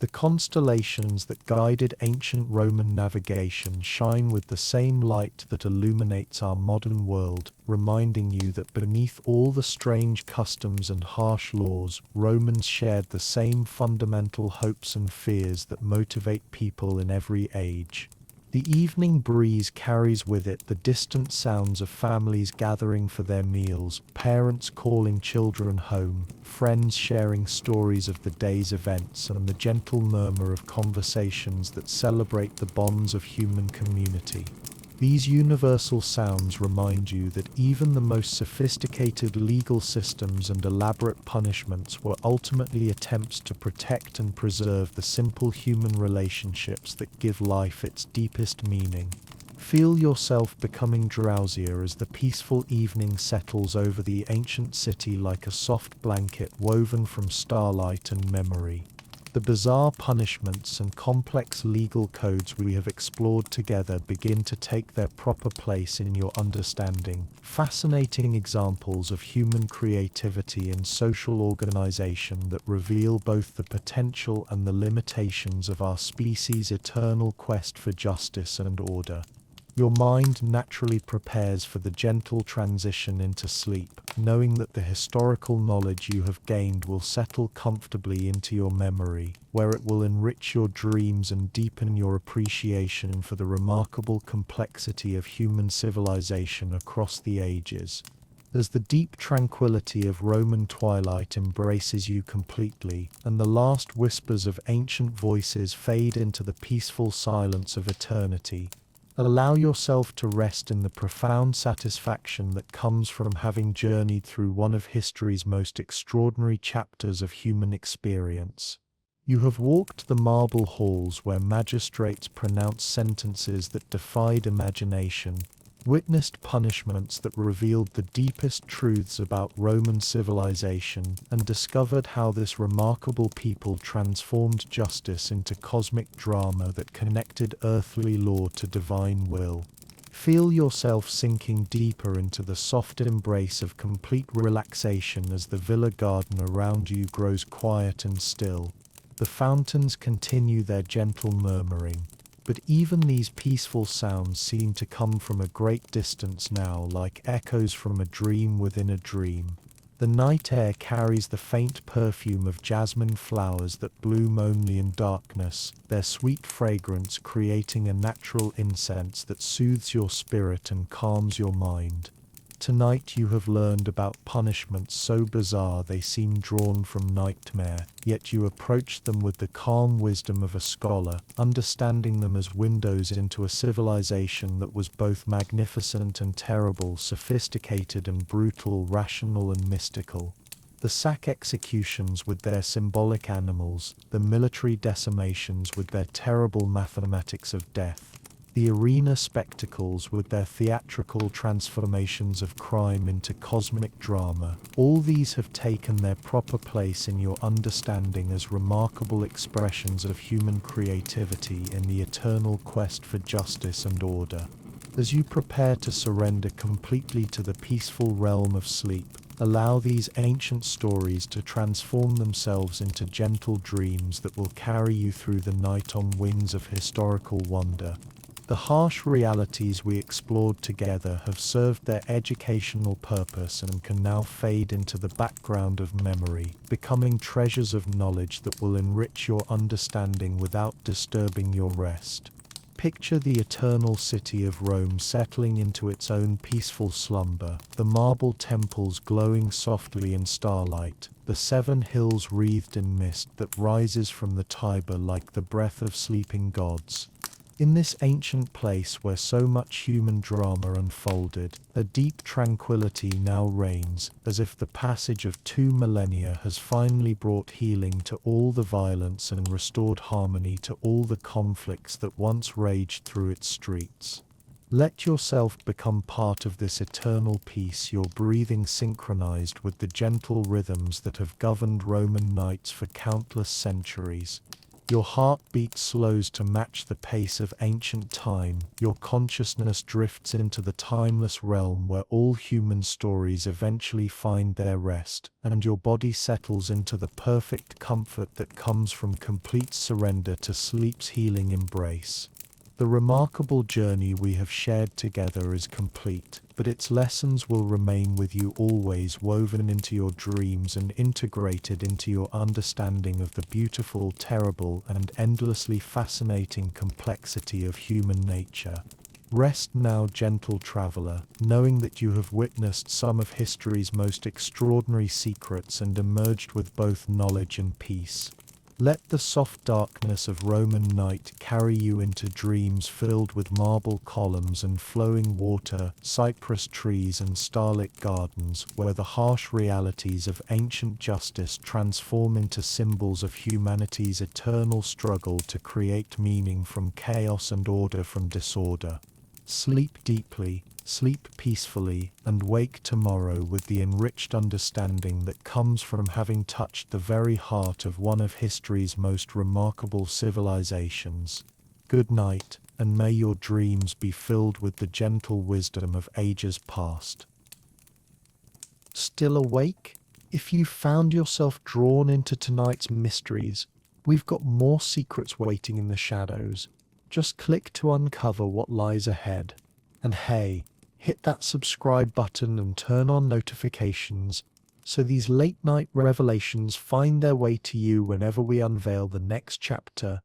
The constellations that guided ancient Roman navigation shine with the same light that illuminates our modern world, reminding you that beneath all the strange customs and harsh laws, Romans shared the same fundamental hopes and fears that motivate people in every age. The evening breeze carries with it the distant sounds of families gathering for their meals, parents calling children home, friends sharing stories of the day's events, and the gentle murmur of conversations that celebrate the bonds of human community. These universal sounds remind you that even the most sophisticated legal systems and elaborate punishments were ultimately attempts to protect and preserve the simple human relationships that give life its deepest meaning. Feel yourself becoming drowsier as the peaceful evening settles over the ancient city like a soft blanket woven from starlight and memory. The bizarre punishments and complex legal codes we have explored together begin to take their proper place in your understanding, fascinating examples of human creativity and social organization that reveal both the potential and the limitations of our species' eternal quest for justice and order. Your mind naturally prepares for the gentle transition into sleep, knowing that the historical knowledge you have gained will settle comfortably into your memory, where it will enrich your dreams and deepen your appreciation for the remarkable complexity of human civilization across the ages. As the deep tranquility of Roman twilight embraces you completely, and the last whispers of ancient voices fade into the peaceful silence of eternity, allow yourself to rest in the profound satisfaction that comes from having journeyed through one of history's most extraordinary chapters of human experience. You have walked the marble halls where magistrates pronounced sentences that defied imagination, witnessed punishments that revealed the deepest truths about Roman civilization, and discovered how this remarkable people transformed justice into cosmic drama that connected earthly law to divine will. Feel yourself sinking deeper into the soft embrace of complete relaxation as the villa garden around you grows quiet and still. The fountains continue their gentle murmuring, but even these peaceful sounds seem to come from a great distance now, like echoes from a dream within a dream. The night air carries the faint perfume of jasmine flowers that bloom only in darkness, their sweet fragrance creating a natural incense that soothes your spirit and calms your mind. Tonight you have learned about punishments so bizarre they seem drawn from nightmare, yet you approach them with the calm wisdom of a scholar, understanding them as windows into a civilization that was both magnificent and terrible, sophisticated and brutal, rational and mystical. The sack executions with their symbolic animals, the military decimations with their terrible mathematics of death, the arena spectacles with their theatrical transformations of crime into cosmic drama, all these have taken their proper place in your understanding as remarkable expressions of human creativity in the eternal quest for justice and order. As you prepare to surrender completely to the peaceful realm of sleep, allow these ancient stories to transform themselves into gentle dreams that will carry you through the night on wings of historical wonder. The harsh realities we explored together have served their educational purpose and can now fade into the background of memory, becoming treasures of knowledge that will enrich your understanding without disturbing your rest. Picture the eternal city of Rome settling into its own peaceful slumber, the marble temples glowing softly in starlight, the 7 hills wreathed in mist that rises from the Tiber like the breath of sleeping gods. In this ancient place where so much human drama unfolded, a deep tranquility now reigns, as if the passage of 2 millennia has finally brought healing to all the violence and restored harmony to all the conflicts that once raged through its streets. Let yourself become part of this eternal peace, your breathing synchronized with the gentle rhythms that have governed Roman nights for countless centuries. Your heartbeat slows to match the pace of ancient time, your consciousness drifts into the timeless realm where all human stories eventually find their rest, and your body settles into the perfect comfort that comes from complete surrender to sleep's healing embrace. The remarkable journey we have shared together is complete, but its lessons will remain with you always, woven into your dreams and integrated into your understanding of the beautiful, terrible, and endlessly fascinating complexity of human nature. Rest now, gentle traveler, knowing that you have witnessed some of history's most extraordinary secrets and emerged with both knowledge and peace. Let the soft darkness of Roman night carry you into dreams filled with marble columns and flowing water, cypress trees and starlit gardens, where the harsh realities of ancient justice transform into symbols of humanity's eternal struggle to create meaning from chaos and order from disorder. Sleep deeply, sleep peacefully, and wake tomorrow with the enriched understanding that comes from having touched the very heart of one of history's most remarkable civilizations. Good night, and may your dreams be filled with the gentle wisdom of ages past. Still awake? If you found yourself drawn into tonight's mysteries, we've got more secrets waiting in the shadows. Just click to uncover what lies ahead. And hey, hit that subscribe button and turn on notifications so these late night revelations find their way to you whenever we unveil the next chapter.